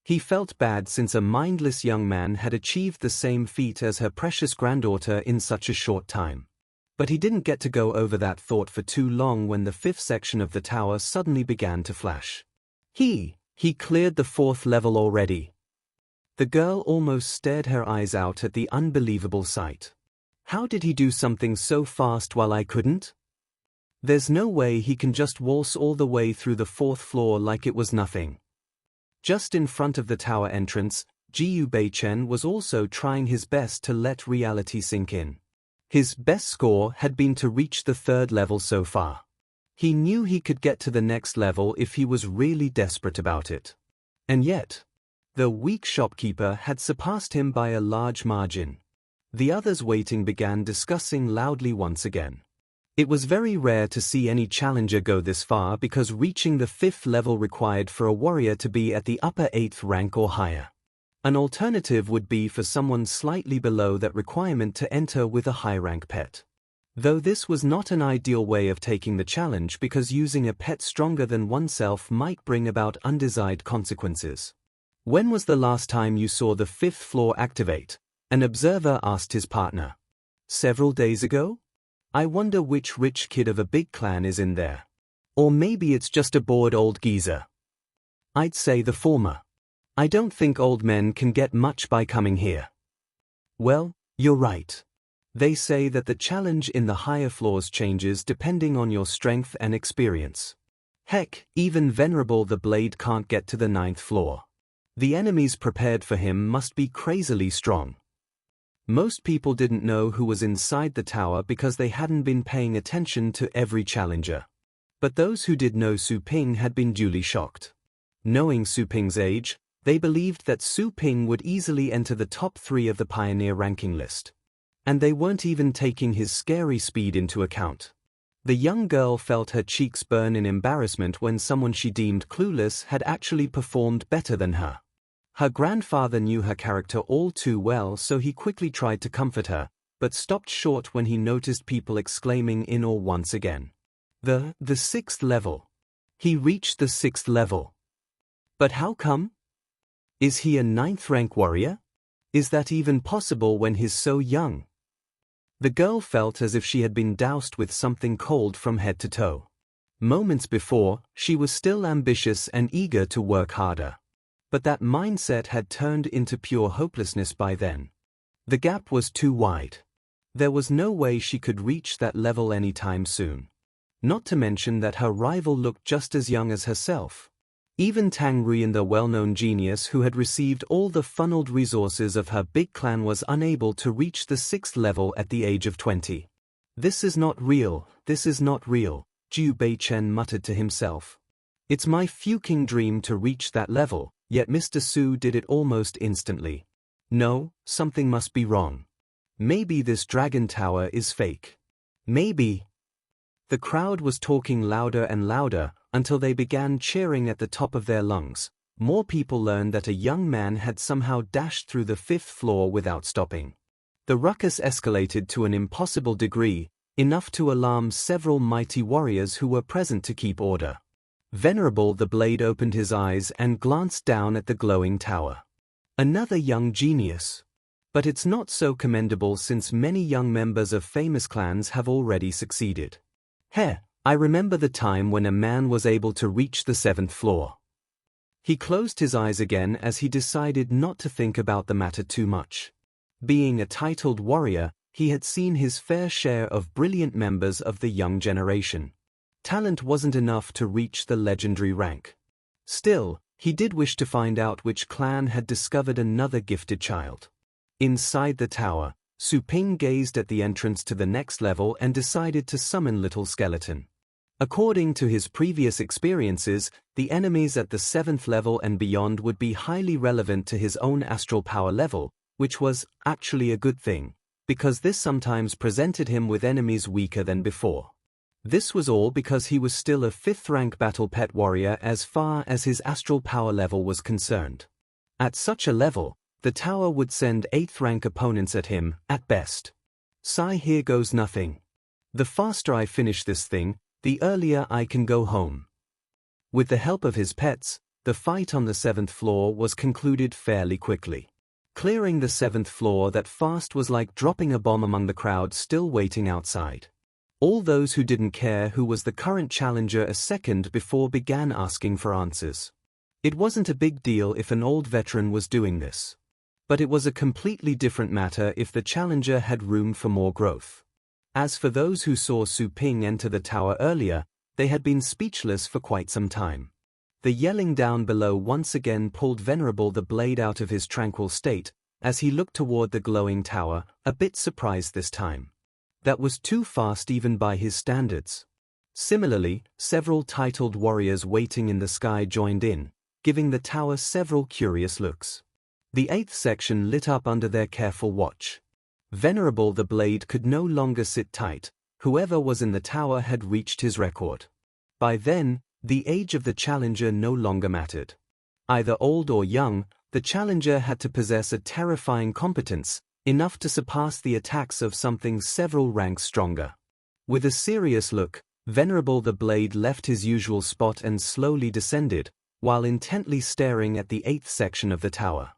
He felt bad since a mindless young man had achieved the same feat as her precious granddaughter in such a short time. But he didn't get to go over that thought for too long when the fifth section of the tower suddenly began to flash. He cleared the fourth level already. The girl almost stared her eyes out at the unbelievable sight. How did he do something so fast while I couldn't? There's no way he can just waltz all the way through the fourth floor like it was nothing. Just in front of the tower entrance, Jiu Beichen was also trying his best to let reality sink in. His best score had been to reach the third level so far. He knew he could get to the next level if he was really desperate about it. And yet, the weak shopkeeper had surpassed him by a large margin. The others waiting began discussing loudly once again. It was very rare to see any challenger go this far because reaching the fifth level required for a warrior to be at the upper 8th rank or higher. An alternative would be for someone slightly below that requirement to enter with a high-rank pet. Though this was not an ideal way of taking the challenge because using a pet stronger than oneself might bring about undesired consequences. When was the last time you saw the fifth floor activate? An observer asked his partner. Several days ago? I wonder which rich kid of a big clan is in there. Or maybe it's just a bored old geezer. I'd say the former. I don't think old men can get much by coming here. Well, you're right. They say that the challenge in the higher floors changes depending on your strength and experience. Heck, even Venerable the Blade can't get to the 9th floor. The enemies prepared for him must be crazily strong. Most people didn't know who was inside the tower because they hadn't been paying attention to every challenger. But those who did know Su Ping had been duly shocked. Knowing Su Ping's age, they believed that Su Ping would easily enter the top 3 of the Pioneer ranking list. And they weren't even taking his scary speed into account. The young girl felt her cheeks burn in embarrassment when someone she deemed clueless had actually performed better than her. Her grandfather knew her character all too well, so he quickly tried to comfort her, but stopped short when he noticed people exclaiming in awe once again. The 6th level. He reached the 6th level. But how come? Is he a 9th rank warrior? Is that even possible when he's so young? The girl felt as if she had been doused with something cold from head to toe. Moments before, she was still ambitious and eager to work harder. But that mindset had turned into pure hopelessness by then. The gap was too wide. There was no way she could reach that level anytime soon. Not to mention that her rival looked just as young as herself. Even Tang Ruyin, the well-known genius who had received all the funneled resources of her big clan, was unable to reach the 6th level at the age of 20. This is not real, this is not real, Jiu Beichen muttered to himself. It's my fucking dream to reach that level. Yet Mr. Su did it almost instantly. No, something must be wrong. Maybe this dragon tower is fake. Maybe. The crowd was talking louder and louder until they began cheering at the top of their lungs. More people learned that a young man had somehow dashed through the 5th floor without stopping. The ruckus escalated to an impossible degree, enough to alarm several mighty warriors who were present to keep order. Venerable the Blade opened his eyes and glanced down at the glowing tower. Another young genius. But it's not so commendable since many young members of famous clans have already succeeded. I remember the time when a man was able to reach the 7th floor. He closed his eyes again as he decided not to think about the matter too much. Being a titled warrior, he had seen his fair share of brilliant members of the young generation. Talent wasn't enough to reach the legendary rank. Still, he did wish to find out which clan had discovered another gifted child. Inside the tower, Su Ping gazed at the entrance to the next level and decided to summon Little Skeleton. According to his previous experiences, the enemies at the 7th level and beyond would be highly relevant to his own astral power level, which was actually a good thing. because this sometimes presented him with enemies weaker than before. This was all because he was still a 5th rank battle pet warrior as far as his astral power level was concerned. At such a level, the tower would send 8th rank opponents at him, at best. Sigh, here goes nothing. The faster I finish this thing, the earlier I can go home. With the help of his pets, the fight on the 7th floor was concluded fairly quickly. Clearing the 7th floor that fast was like dropping a bomb among the crowd still waiting outside. All those who didn't care who was the current challenger a second before began asking for answers. It wasn't a big deal if an old veteran was doing this. But it was a completely different matter if the challenger had room for more growth. As for those who saw Su Ping enter the tower earlier, they had been speechless for quite some time. The yelling down below once again pulled Venerable the Blade out of his tranquil state, as he looked toward the glowing tower, a bit surprised this time. That was too fast even by his standards. Similarly, several titled warriors waiting in the sky joined in, giving the tower several curious looks. The 8th section lit up under their careful watch. Venerable the Blade could no longer sit tight. Whoever was in the tower had reached his record. By then, the age of the challenger no longer mattered. Either old or young, the challenger had to possess a terrifying competence, enough to surpass the attacks of something several ranks stronger. With a serious look, Venerable the Blade left his usual spot and slowly descended, while intently staring at the 8th section of the tower.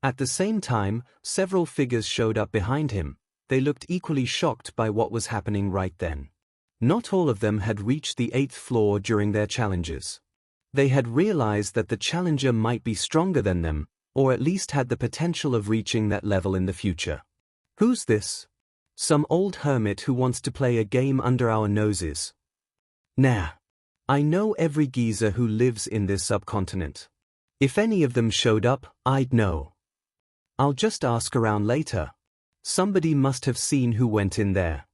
At the same time, several figures showed up behind him. They looked equally shocked by what was happening right then. Not all of them had reached the 8th floor during their challenges. They had realized that the challenger might be stronger than them, or at least had the potential of reaching that level in the future. Who's this? Some old hermit who wants to play a game under our noses? Nah. I know every geezer who lives in this subcontinent. If any of them showed up, I'd know. I'll just ask around later. Somebody must have seen who went in there.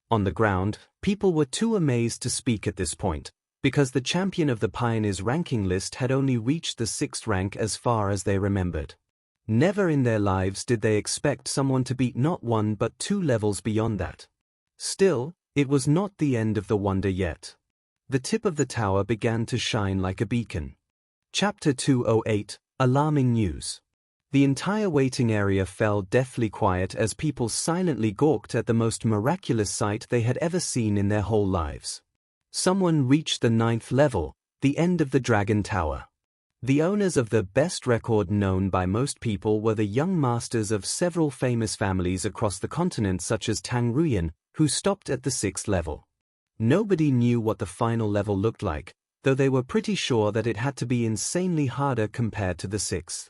On the ground, people were too amazed to speak at this point, because the champion of the Pioneers ranking list had only reached the 6th rank as far as they remembered. Never in their lives did they expect someone to beat not 1 but 2 levels beyond that. Still, it was not the end of the wonder yet. The tip of the tower began to shine like a beacon. Chapter 208, Alarming News. The entire waiting area fell deathly quiet as people silently gawked at the most miraculous sight they had ever seen in their whole lives. Someone reached the 9th level, the end of the Dragon Tower. The owners of the best record known by most people were the young masters of several famous families across the continent such as Tang Ruyan, who stopped at the 6th level. Nobody knew what the final level looked like, though they were pretty sure that it had to be insanely harder compared to the 6th.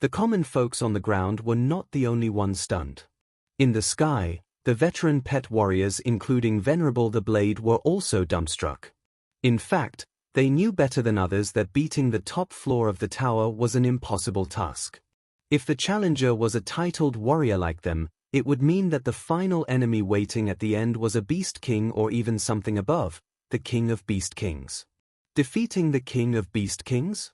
The common folks on the ground were not the only ones stunned. In the sky, the veteran pet warriors including Venerable the Blade were also dumbstruck. In fact, they knew better than others that beating the top floor of the tower was an impossible task. If the challenger was a titled warrior like them, it would mean that the final enemy waiting at the end was a beast king or even something above, the king of beast kings. Defeating the king of beast kings?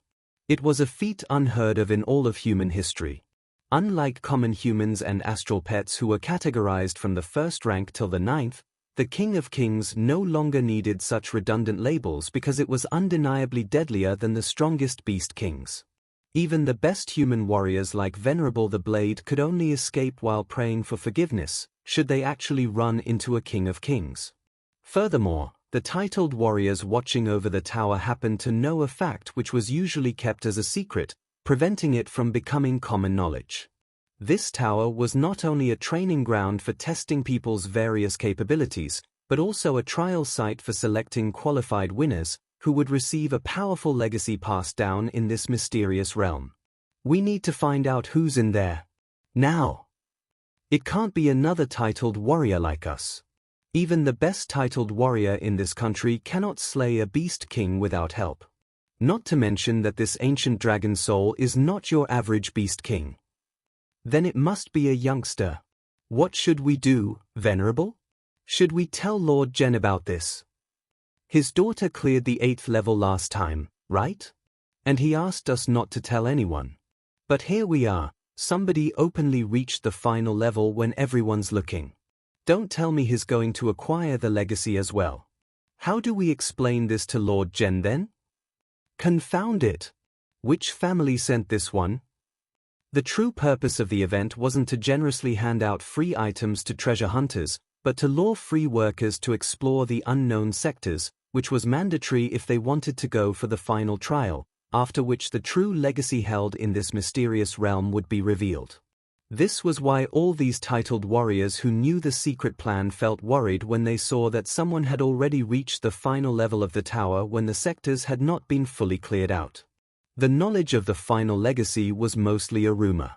It was a feat unheard of in all of human history. Unlike common humans and astral pets who were categorized from the 1st rank till the 9th, the King of Kings no longer needed such redundant labels because it was undeniably deadlier than the strongest beast kings. Even the best human warriors like Venerable the Blade could only escape while praying for forgiveness, should they actually run into a King of Kings. Furthermore, the titled warriors watching over the tower happened to know a fact which was usually kept as a secret, preventing it from becoming common knowledge. This tower was not only a training ground for testing people's various capabilities, but also a trial site for selecting qualified winners, who would receive a powerful legacy passed down in this mysterious realm. We need to find out who's in there. Now! It can't be another titled warrior like us. Even the best titled warrior in this country cannot slay a beast king without help. Not to mention that this ancient dragon soul is not your average beast king. Then it must be a youngster. What should we do, Venerable? Should we tell Lord Jen about this? His daughter cleared the 8th level last time, right? And he asked us not to tell anyone. But here we are, Somebody openly reached the final level when everyone's looking. Don't tell me he's going to acquire the legacy as well. How do we explain this to Lord Gen then? Confound it! Which family sent this one? The true purpose of the event wasn't to generously hand out free items to treasure hunters, but to lure free workers to explore the unknown sectors, which was mandatory if they wanted to go for the final trial, after which the true legacy held in this mysterious realm would be revealed. This was why all these titled warriors who knew the secret plan felt worried when they saw that someone had already reached the final level of the tower when the sectors had not been fully cleared out. The knowledge of the final legacy was mostly a rumor.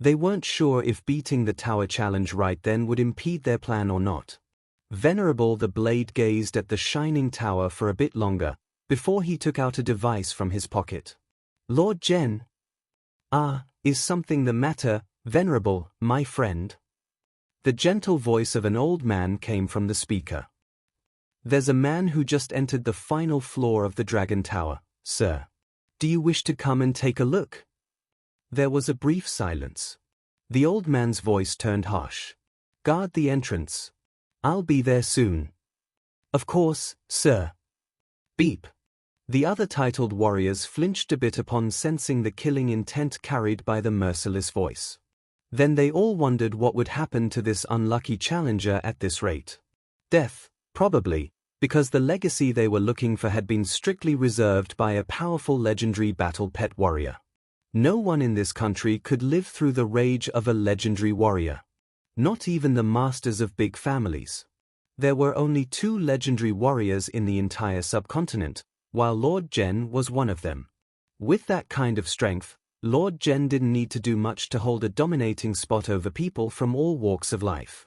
They weren't sure if beating the tower challenge right then would impede their plan or not. Venerable the Blade gazed at the shining tower for a bit longer, before he took out a device from his pocket. Lord Gen? Is something the matter, Venerable, my friend? The gentle voice of an old man came from the speaker. There's a man who just entered the final floor of the Dragon Tower, sir. Do you wish to come and take a look? There was a brief silence. The old man's voice turned harsh. Guard the entrance. I'll be there soon. Of course, sir. Beep. The other titled warriors flinched a bit upon sensing the killing intent carried by the merciless voice. Then they all wondered what would happen to this unlucky challenger at this rate. Death, probably, because the legacy they were looking for had been strictly reserved by a powerful legendary battle pet warrior. No one in this country could live through the rage of a legendary warrior. Not even the masters of big families. There were only 2 legendary warriors in the entire subcontinent, while Lord Gen was one of them. With that kind of strength, Lord Gen didn't need to do much to hold a dominating spot over people from all walks of life.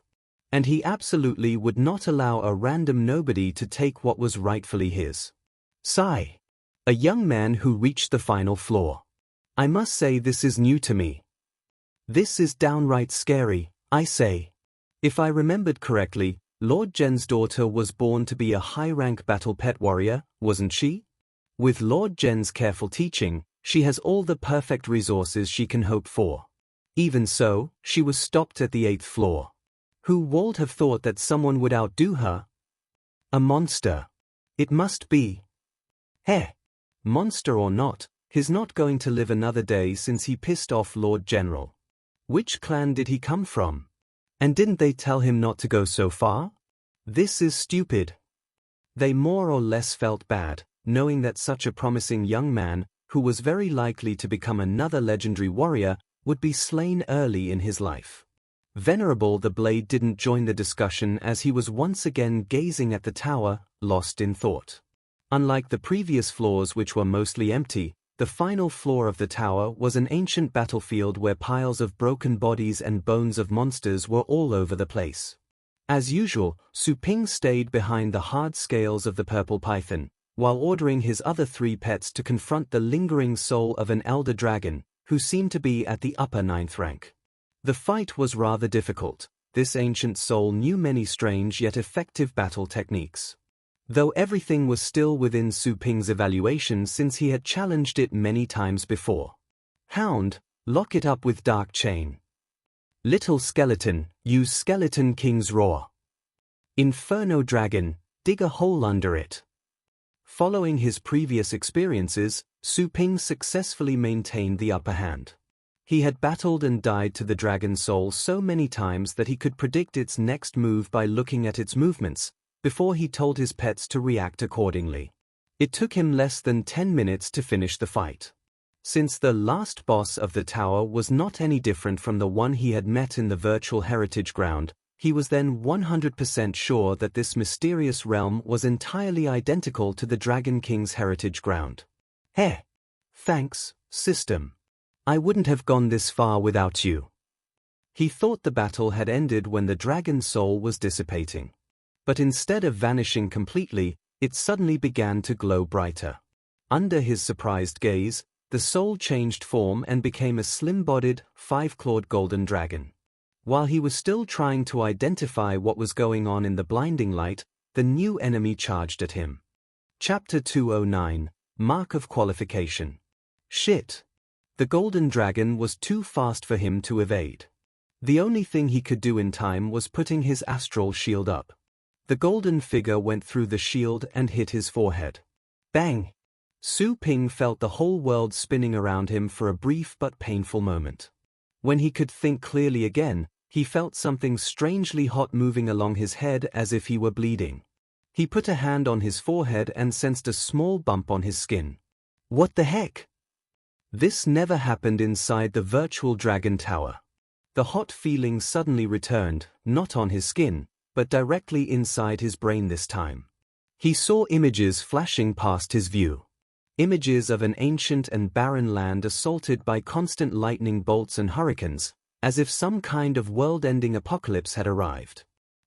And he absolutely would not allow a random nobody to take what was rightfully his. Sigh. A young man who reached the final floor. I must say this is new to me. This is downright scary, I say. If I remembered correctly, Lord Gen's daughter was born to be a high-rank battle pet warrior, wasn't she? With Lord Gen's careful teaching, she has all the perfect resources she can hope for. Even so, she was stopped at the 8th floor. Who would have thought that someone would outdo her? A monster. It must be. Heh. Monster or not, he's not going to live another day since he pissed off Lord General. Which clan did he come from? And didn't they tell him not to go so far? This is stupid. They more or less felt bad, knowing that such a promising young man, who was very likely to become another legendary warrior, would be slain early in his life. Venerable the Blade didn't join the discussion as he was once again gazing at the tower, lost in thought. Unlike the previous floors which were mostly empty, the final floor of the tower was an ancient battlefield where piles of broken bodies and bones of monsters were all over the place. As usual, Su Ping stayed behind the hard scales of the purple python, while ordering his other 3 pets to confront the lingering soul of an elder dragon, who seemed to be at the upper 9th rank. The fight was rather difficult. This ancient soul knew many strange yet effective battle techniques. Though everything was still within Su Ping's evaluation since he had challenged it many times before. Hound, lock it up with dark chain. Little skeleton, use Skeleton King's roar. Inferno dragon, dig a hole under it. Following his previous experiences, Su Ping successfully maintained the upper hand. He had battled and died to the dragon soul so many times that he could predict its next move by looking at its movements, before he told his pets to react accordingly. It took him less than 10 minutes to finish the fight. Since the last boss of the tower was not any different from the one he had met in the virtual heritage ground, he was then 100% sure that this mysterious realm was entirely identical to the Dragon King's heritage ground. Heh. Thanks, system. I wouldn't have gone this far without you. He thought the battle had ended when the dragon soul was dissipating. But instead of vanishing completely, it suddenly began to glow brighter. Under his surprised gaze, the soul changed form and became a slim-bodied, 5-clawed golden dragon. While he was still trying to identify what was going on in the blinding light, the new enemy charged at him. Chapter 209, Mark of Qualification. Shit. The golden dragon was too fast for him to evade. The only thing he could do in time was putting his astral shield up. The golden figure went through the shield and hit his forehead. Bang! Su Ping felt the whole world spinning around him for a brief but painful moment. When he could think clearly again, he felt something strangely hot moving along his head as if he were bleeding. He put a hand on his forehead and sensed a small bump on his skin. What the heck? This never happened inside the virtual dragon tower. The hot feeling suddenly returned, not on his skin, but directly inside his brain this time. He saw images flashing past his view. Images of an ancient and barren land assaulted by constant lightning bolts and hurricanes, as if some kind of world-ending apocalypse had arrived.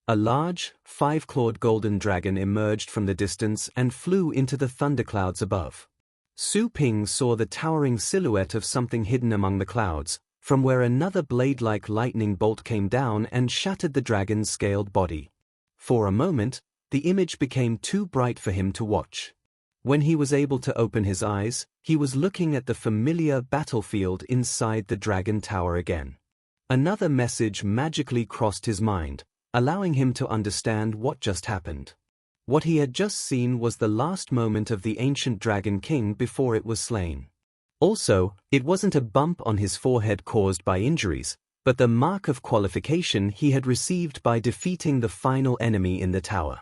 A large, five-clawed golden dragon emerged from the distance and flew into the thunderclouds above. Su Ping saw the towering silhouette of something hidden among the clouds, from where another blade-like lightning bolt came down and shattered the dragon's scaled body. For a moment, the image became too bright for him to watch. When he was able to open his eyes, he was looking at the familiar battlefield inside the dragon tower again. Another message magically crossed his mind, allowing him to understand what just happened. What he had just seen was the last moment of the ancient Dragon King before it was slain. Also, it wasn't a bump on his forehead caused by injuries, but the mark of qualification he had received by defeating the final enemy in the tower.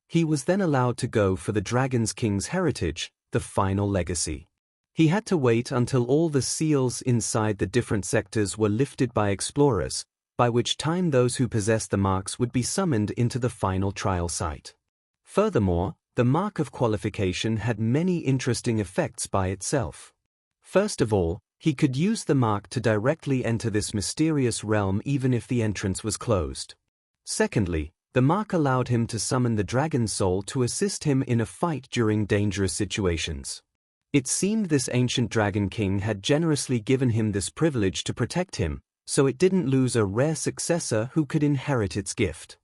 He was then allowed to go for the Dragon King's heritage, the final legacy. He had to wait until all the seals inside the different sectors were lifted by explorers, by which time those who possessed the marks would be summoned into the final trial site. Furthermore, the mark of qualification had many interesting effects by itself. First of all, he could use the mark to directly enter this mysterious realm even if the entrance was closed. Secondly, the mark allowed him to summon the dragon soul to assist him in a fight during dangerous situations. It seemed this ancient Dragon King had generously given him this privilege to protect him, so it didn't lose a rare successor who could inherit its gift.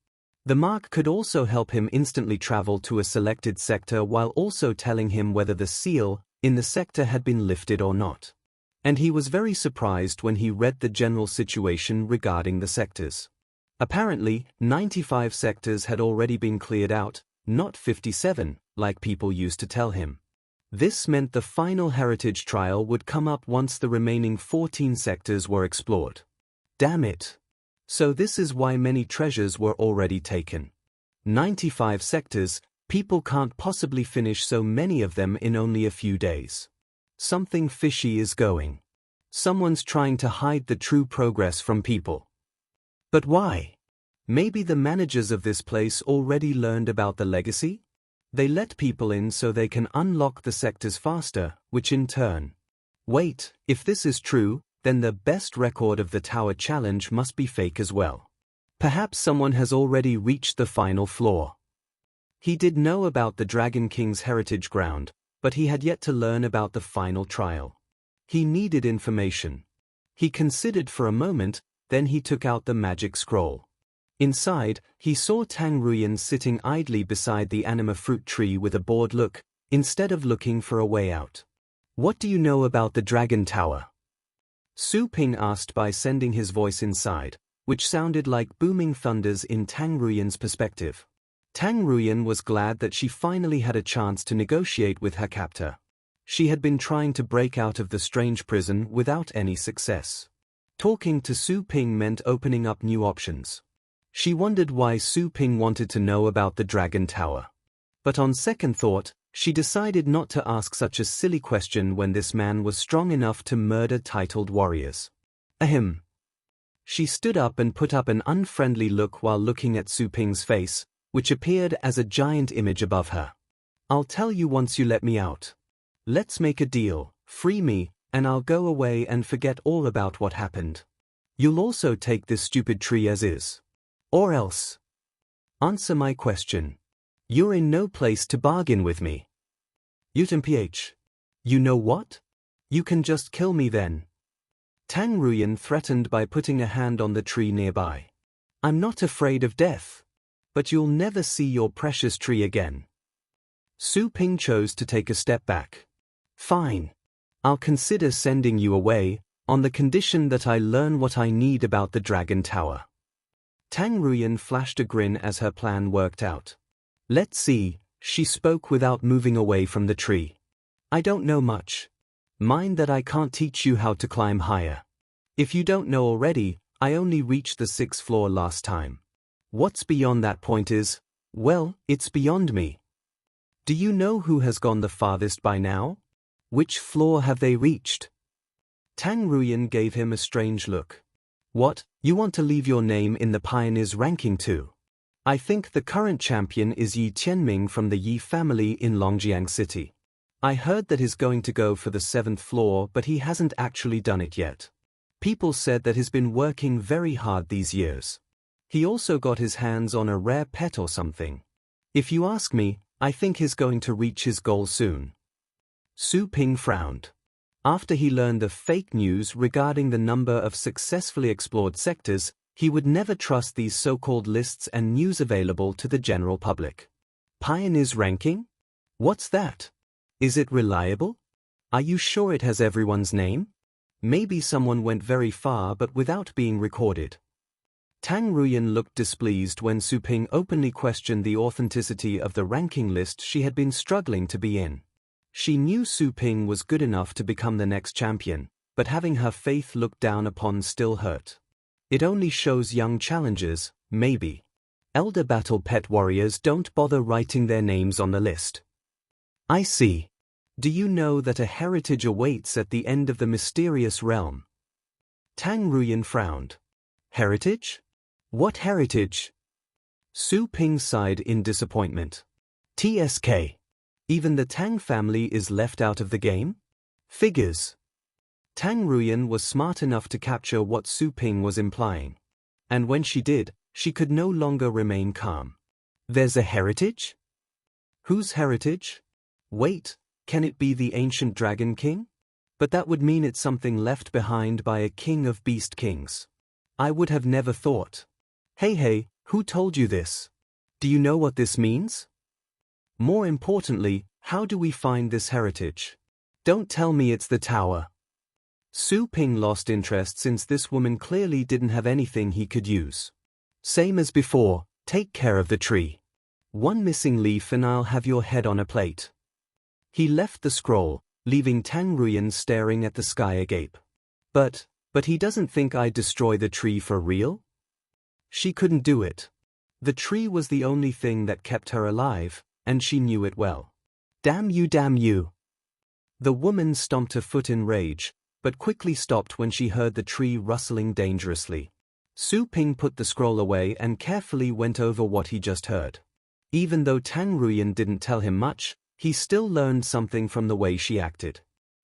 The mark could also help him instantly travel to a selected sector while also telling him whether the seal in the sector had been lifted or not. And he was very surprised when he read the general situation regarding the sectors. Apparently, 95 sectors had already been cleared out, not 57, like people used to tell him. This meant the final heritage trial would come up once the remaining 14 sectors were explored. Damn it! So this is why many treasures were already taken. 95 sectors, people can't possibly finish so many of them in only a few days. Something fishy is going. Someone's trying to hide the true progress from people. But why? Maybe the managers of this place already learned about the legacy? They let people in so they can unlock the sectors faster, which in turn. Wait, if this is true, then the best record of the Tower Challenge must be fake as well. Perhaps someone has already reached the final floor. He did know about the Dragon King's heritage ground, but he had yet to learn about the final trial. He needed information. He considered for a moment, then he took out the magic scroll. Inside, he saw Tang Ruyan sitting idly beside the anima fruit tree with a bored look, instead of looking for a way out. What do you know about the Dragon Tower? Su Ping asked by sending his voice inside, which sounded like booming thunders in Tang Ruyan's perspective. Tang Ruyan was glad that she finally had a chance to negotiate with her captor. She had been trying to break out of the strange prison without any success. Talking to Su Ping meant opening up new options. She wondered why Su Ping wanted to know about the Dragon Tower. But on second thought, she decided not to ask such a silly question when this man was strong enough to murder titled warriors. Ahem. She stood up and put up an unfriendly look while looking at Su Ping's face, which appeared as a giant image above her. I'll tell you once you let me out. Let's make a deal, free me, and I'll go away and forget all about what happened. You'll also take this stupid tree as is. Or else. Answer my question. You're in no place to bargain with me. UTMPH. You know what? You can just kill me then. Tang Ruyan threatened by putting a hand on the tree nearby. I'm not afraid of death. But you'll never see your precious tree again. Su Ping chose to take a step back. Fine. I'll consider sending you away, on the condition that I learn what I need about the Dragon Tower. Tang Ruyan flashed a grin as her plan worked out. Let's see, she spoke without moving away from the tree. I don't know much. Mind that I can't teach you how to climb higher. If you don't know already, I only reached the 6th floor last time. What's beyond that point is, well, it's beyond me. Do you know who has gone the farthest by now? Which floor have they reached? Tang Ruyan gave him a strange look. What, you want to leave your name in the pioneers ranking too? I think the current champion is Yi Tianming from the Yi family in Longjiang City. I heard that he's going to go for the 7th floor, but he hasn't actually done it yet. People said that he's been working very hard these years. He also got his hands on a rare pet or something. If you ask me, I think he's going to reach his goal soon. Su Ping frowned. After he learned the fake news regarding the number of successfully explored sectors, he would never trust these so-called lists and news available to the general public. Pioneers ranking? What's that? Is it reliable? Are you sure it has everyone's name? Maybe someone went very far but without being recorded. Tang Ruyan looked displeased when Su Ping openly questioned the authenticity of the ranking list she had been struggling to be in. She knew Su Ping was good enough to become the next champion, but having her faith looked down upon still hurt. It only shows young challengers, maybe. Elder battle pet warriors don't bother writing their names on the list. I see. Do you know that a heritage awaits at the end of the mysterious realm? Tang Ruyan frowned. Heritage? What heritage? Su Ping sighed in disappointment. TSK. Even the Tang family is left out of the game? Figures. Tang Ruyan was smart enough to capture what Su Ping was implying. And when she did, she could no longer remain calm. There's a heritage? Whose heritage? Wait, can it be the ancient Dragon King? But that would mean it's something left behind by a king of beast kings. I would have never thought. Hey, who told you this? Do you know what this means? More importantly, how do we find this heritage? Don't tell me it's the tower. Su Ping lost interest since this woman clearly didn't have anything he could use. Same as before, take care of the tree. One missing leaf and I'll have your head on a plate. He left the scroll, leaving Tang Ruyan staring at the sky agape. But he doesn't think I'd destroy the tree for real? She couldn't do it. The tree was the only thing that kept her alive, and she knew it well. Damn you, damn you. The woman stomped her foot in rage, but quickly stopped when she heard the tree rustling dangerously. Su Ping put the scroll away and carefully went over what he just heard. Even though Tang Ruyan didn't tell him much, he still learned something from the way she acted.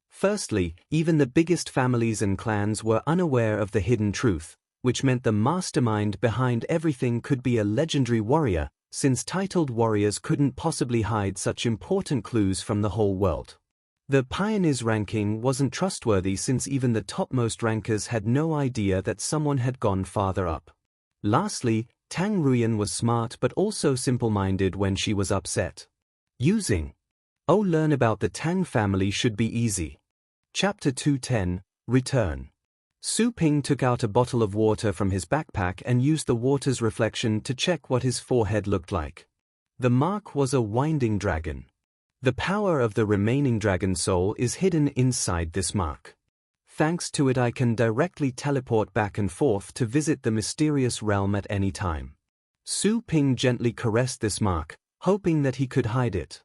Firstly, even the biggest families and clans were unaware of the hidden truth, which meant the mastermind behind everything could be a legendary warrior, since titled warriors couldn't possibly hide such important clues from the whole world. The pioneers ranking wasn't trustworthy since even the topmost rankers had no idea that someone had gone farther up. Lastly, Tang Ruyan was smart but also simple-minded when she was upset. Learn about the Tang family should be easy. Chapter 210, Return. Su Ping took out a bottle of water from his backpack and used the water's reflection to check what his forehead looked like. The mark was a winding dragon. The power of the remaining dragon soul is hidden inside this mark. Thanks to it I can directly teleport back and forth to visit the mysterious realm at any time. Su Ping gently caressed this mark, hoping that he could hide it.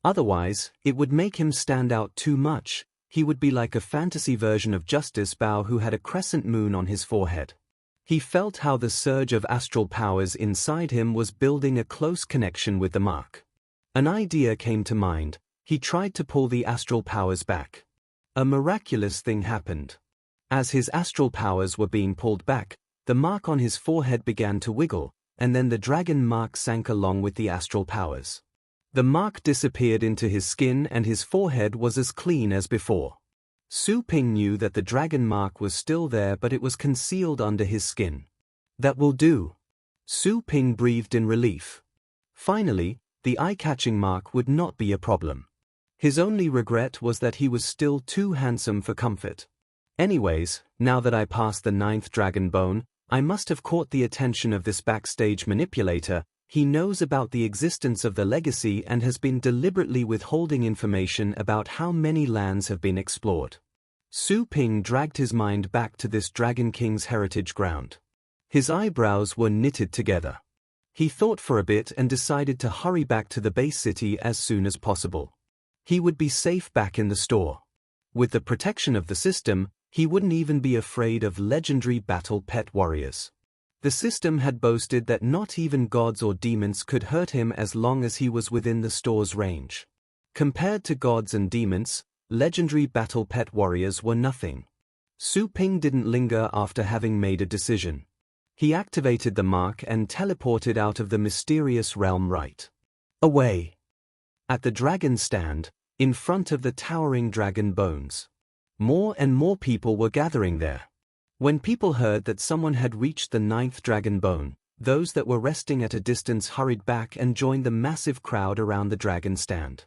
Otherwise, it would make him stand out too much. He would be like a fantasy version of Justice Bao who had a crescent moon on his forehead. He felt how the surge of astral powers inside him was building a close connection with the mark. An idea came to mind. He tried to pull the astral powers back. A miraculous thing happened. As his astral powers were being pulled back, the mark on his forehead began to wiggle, and then the dragon mark sank along with the astral powers. The mark disappeared into his skin and his forehead was as clean as before. Su Ping knew that the dragon mark was still there but it was concealed under his skin. That will do. Su Ping breathed in relief. Finally, the eye-catching mark would not be a problem. His only regret was that he was still too handsome for comfort. Anyways, now that I passed the 9th dragon bone, I must have caught the attention of this backstage manipulator. He knows about the existence of the legacy and has been deliberately withholding information about how many lands have been explored. Su Ping dragged his mind back to this Dragon King's heritage ground. His eyebrows were knitted together. He thought for a bit and decided to hurry back to the base city as soon as possible. He would be safe back in the store. With the protection of the system, he wouldn't even be afraid of legendary battle pet warriors. The system had boasted that not even gods or demons could hurt him as long as he was within the store's range. Compared to gods and demons, legendary battle pet warriors were nothing. Su Ping didn't linger after having made a decision. He activated the mark and teleported out of the mysterious realm right away. At the dragon stand, in front of the towering dragon bones. More and more people were gathering there. When people heard that someone had reached the 9th dragon bone, those that were resting at a distance hurried back and joined the massive crowd around the dragon stand.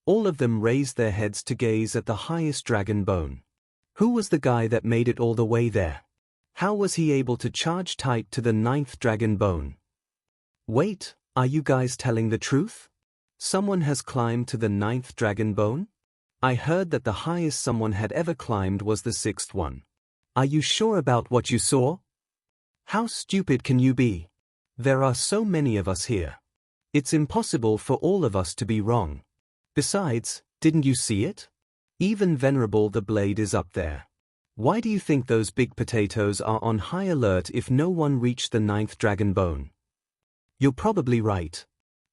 All of them raised their heads to gaze at the highest dragon bone. Who was the guy that made it all the way there? How was he able to charge tight to the 9th dragon bone? Wait, are you guys telling the truth? Someone has climbed to the 9th dragon bone? I heard that the highest someone had ever climbed was the 6th one. Are you sure about what you saw? How stupid can you be? There are so many of us here. It's impossible for all of us to be wrong. Besides, didn't you see it? Even Venerable the Blade is up there. Why do you think those big potatoes are on high alert if no one reached the 9th dragon bone? You're probably right.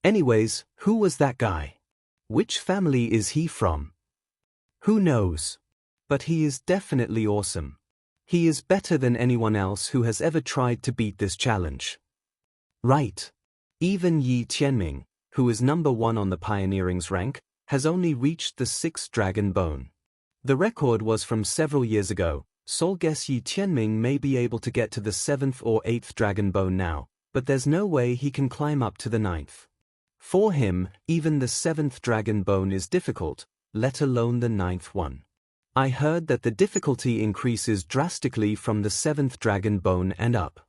Anyways, who was that guy? Which family is he from? Who knows? But he is definitely awesome. He is better than anyone else who has ever tried to beat this challenge. Right. Even Yi Tianming, who is number 1 on the Pioneering's rank, has only reached the 6th dragon bone. The record was from several years ago, so guess Yi Tianming may be able to get to the 7th or 8th dragon bone now, but there's no way he can climb up to the 9th. For him, even the 7th dragon bone is difficult, let alone the 9th one. I heard that the difficulty increases drastically from the 7th dragon bone and up.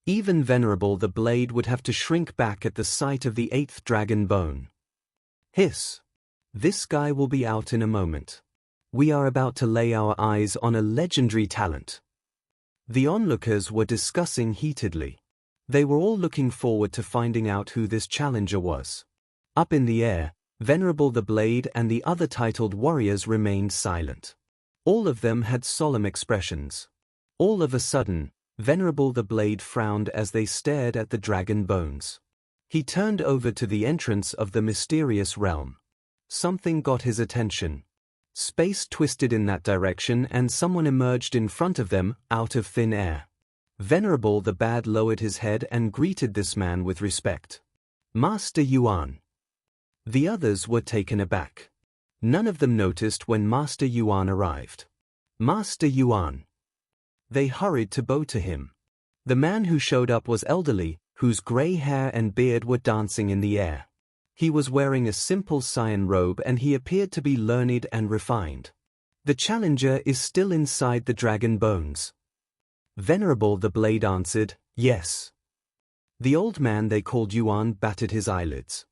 Even Venerable the Blade would have to shrink back at the sight of the 8th dragon bone. Hiss. This guy will be out in a moment. We are about to lay our eyes on a legendary talent. The onlookers were discussing heatedly. They were all looking forward to finding out who this challenger was. Up in the air, Venerable the Blade and the other titled warriors remained silent. All of them had solemn expressions. All of a sudden, Venerable the Blade frowned as they stared at the dragon bones. He turned over to the entrance of the mysterious realm. Something got his attention. Space twisted in that direction and someone emerged in front of them, out of thin air. Venerable the Bad lowered his head and greeted this man with respect. Master Yuan. The others were taken aback. None of them noticed when Master Yuan arrived. Master Yuan. They hurried to bow to him. The man who showed up was elderly, whose grey hair and beard were dancing in the air. He was wearing a simple cyan robe and he appeared to be learned and refined. The challenger is still inside the dragon bones. Venerable the Blade answered, yes. The old man they called Yuan batted his eyelids.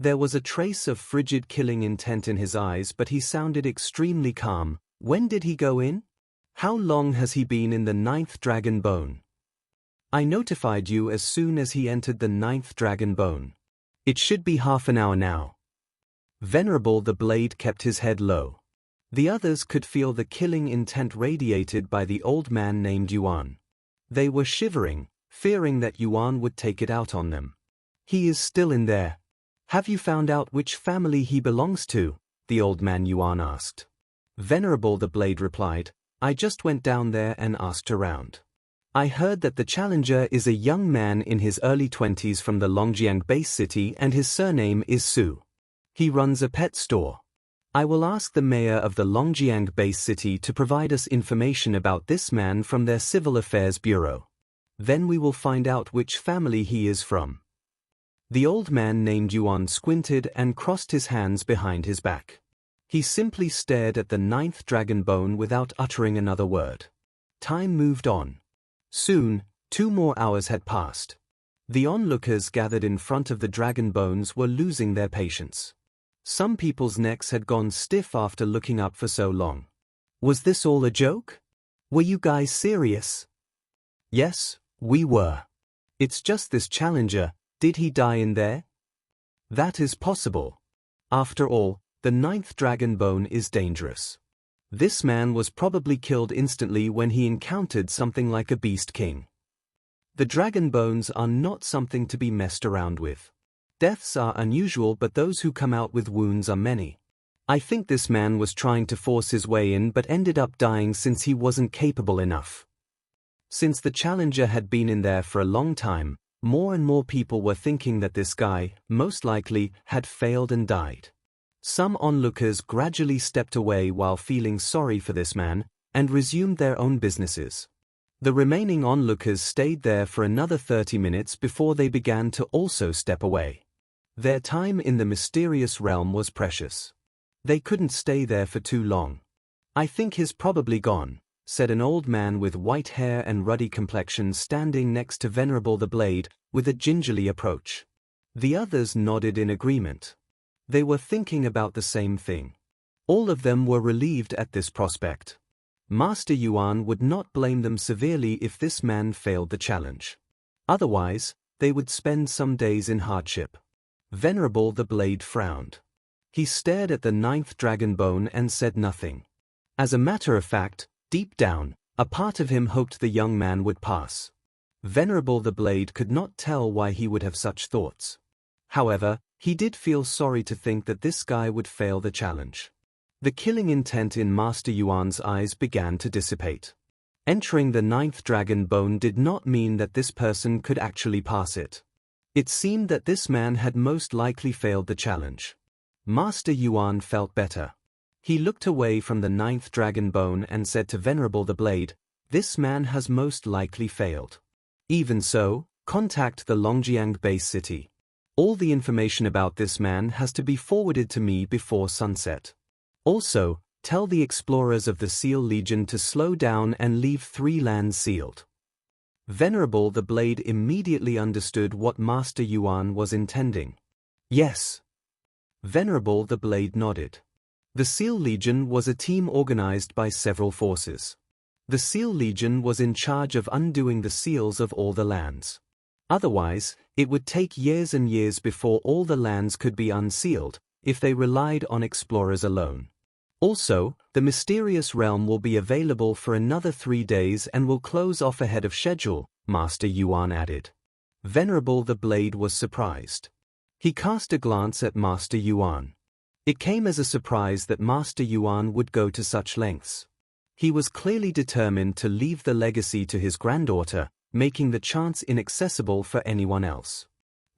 There was a trace of frigid killing intent in his eyes, but he sounded extremely calm. When did he go in? How long has he been in the 9th dragon bone? I notified you as soon as he entered the 9th dragon bone. It should be half an hour now. Venerable the Blade kept his head low. The others could feel the killing intent radiated by the old man named Yuan. They were shivering, fearing that Yuan would take it out on them. He is still in there. Have you found out which family he belongs to? The old man Yuan asked. Venerable the Blade replied, I just went down there and asked around. I heard that the challenger is a young man in his early 20s from the Longjiang base city and his surname is Su. He runs a pet store. I will ask the mayor of the Longjiang base city to provide us information about this man from their Civil Affairs Bureau. Then we will find out which family he is from. The old man named Yuan squinted and crossed his hands behind his back. He simply stared at the 9th dragon bone without uttering another word. Time moved on. Soon, 2 more hours had passed. The onlookers gathered in front of the dragon bones were losing their patience. Some people's necks had gone stiff after looking up for so long. Was this all a joke? Were you guys serious? Yes, we were. It's just this challenger, did he die in there? That is possible. After all, the 9th dragon bone is dangerous. This man was probably killed instantly when he encountered something like a beast king. The dragon bones are not something to be messed around with. Deaths are unusual, but those who come out with wounds are many. I think this man was trying to force his way in but ended up dying since he wasn't capable enough. Since the challenger had been in there for a long time, more and more people were thinking that this guy, most likely, had failed and died. Some onlookers gradually stepped away while feeling sorry for this man, and resumed their own businesses. The remaining onlookers stayed there for another 30 minutes before they began to also step away. Their time in the mysterious realm was precious. They couldn't stay there for too long. I think he's probably gone, said an old man with white hair and ruddy complexion standing next to Venerable the Blade, with a gingerly approach. The others nodded in agreement. They were thinking about the same thing. All of them were relieved at this prospect. Master Yuan would not blame them severely if this man failed the challenge. Otherwise, they would spend some days in hardship. Venerable the Blade frowned. He stared at the 9th dragon bone and said nothing. As a matter of fact, deep down, a part of him hoped the young man would pass. Venerable the Blade could not tell why he would have such thoughts. However, he did feel sorry to think that this guy would fail the challenge. The killing intent in Master Yuan's eyes began to dissipate. Entering the 9th dragon bone did not mean that this person could actually pass it. It seemed that this man had most likely failed the challenge. Master Yuan felt better. He looked away from the 9th dragon bone and said to Venerable the Blade, "This man has most likely failed. Even so, contact the Longjiang base city. All the information about this man has to be forwarded to me before sunset. Also, tell the explorers of the Seal Legion to slow down and leave 3 lands sealed." Venerable the Blade immediately understood what Master Yuan was intending. Yes. Venerable the Blade nodded. The Seal Legion was a team organized by several forces. The Seal Legion was in charge of undoing the seals of all the lands. Otherwise, it would take years and years before all the lands could be unsealed, if they relied on explorers alone. Also, the mysterious realm will be available for another 3 days and will close off ahead of schedule, Master Yuan added. Venerable the Blade was surprised. He cast a glance at Master Yuan. It came as a surprise that Master Yuan would go to such lengths. He was clearly determined to leave the legacy to his granddaughter, making the chance inaccessible for anyone else.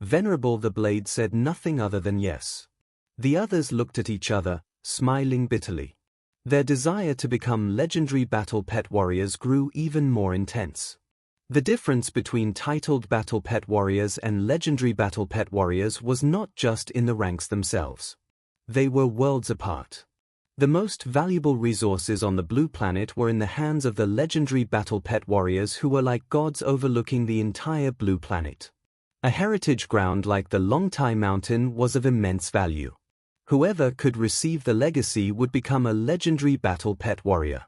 Venerable the Blade said nothing other than yes. The others looked at each other, smiling bitterly. Their desire to become legendary battle pet warriors grew even more intense. The difference between titled battle pet warriors and legendary battle pet warriors was not just in the ranks themselves. They were worlds apart. The most valuable resources on the blue planet were in the hands of the legendary battle pet warriors who were like gods overlooking the entire blue planet. A heritage ground like the Longtai Mountain was of immense value. Whoever could receive the legacy would become a legendary battle pet warrior.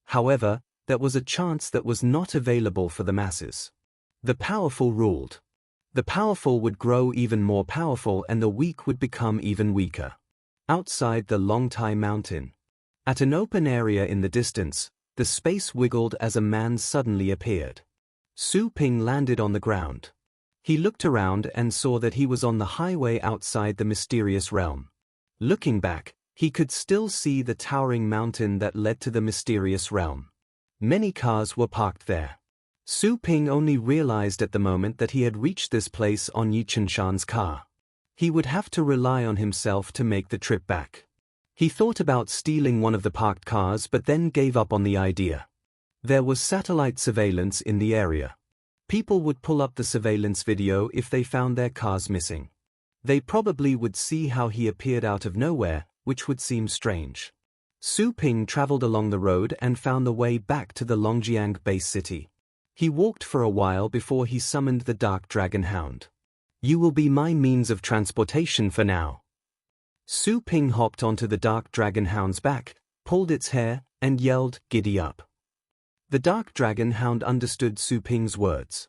However, there was a chance that was not available for the masses. The powerful ruled. The powerful would grow even more powerful and the weak would become even weaker. Outside the Longtai Mountain, at an open area in the distance, the space wiggled as a man suddenly appeared. Su Ping landed on the ground. He looked around and saw that he was on the highway outside the mysterious realm. Looking back, he could still see the towering mountain that led to the mysterious realm. Many cars were parked there. Su Ping only realized at the moment that he had reached this place on Yi Chenshan's car. He would have to rely on himself to make the trip back. He thought about stealing one of the parked cars but then gave up on the idea. There was satellite surveillance in the area. People would pull up the surveillance video if they found their cars missing. They probably would see how he appeared out of nowhere, which would seem strange. Su Ping traveled along the road and found the way back to the Longjiang base city. He walked for a while before he summoned the Dark Dragon Hound. "You will be my means of transportation for now." Su Ping hopped onto the Dark Dragon Hound's back, pulled its hair, and yelled, "Giddy up." The Dark Dragon Hound understood Su Ping's words.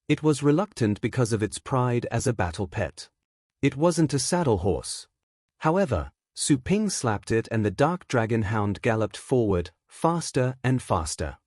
It was reluctant because of its pride as a battle pet. It wasn't a saddle horse. However, Su Ping slapped it and the Dark Dragon Hound galloped forward, faster and faster.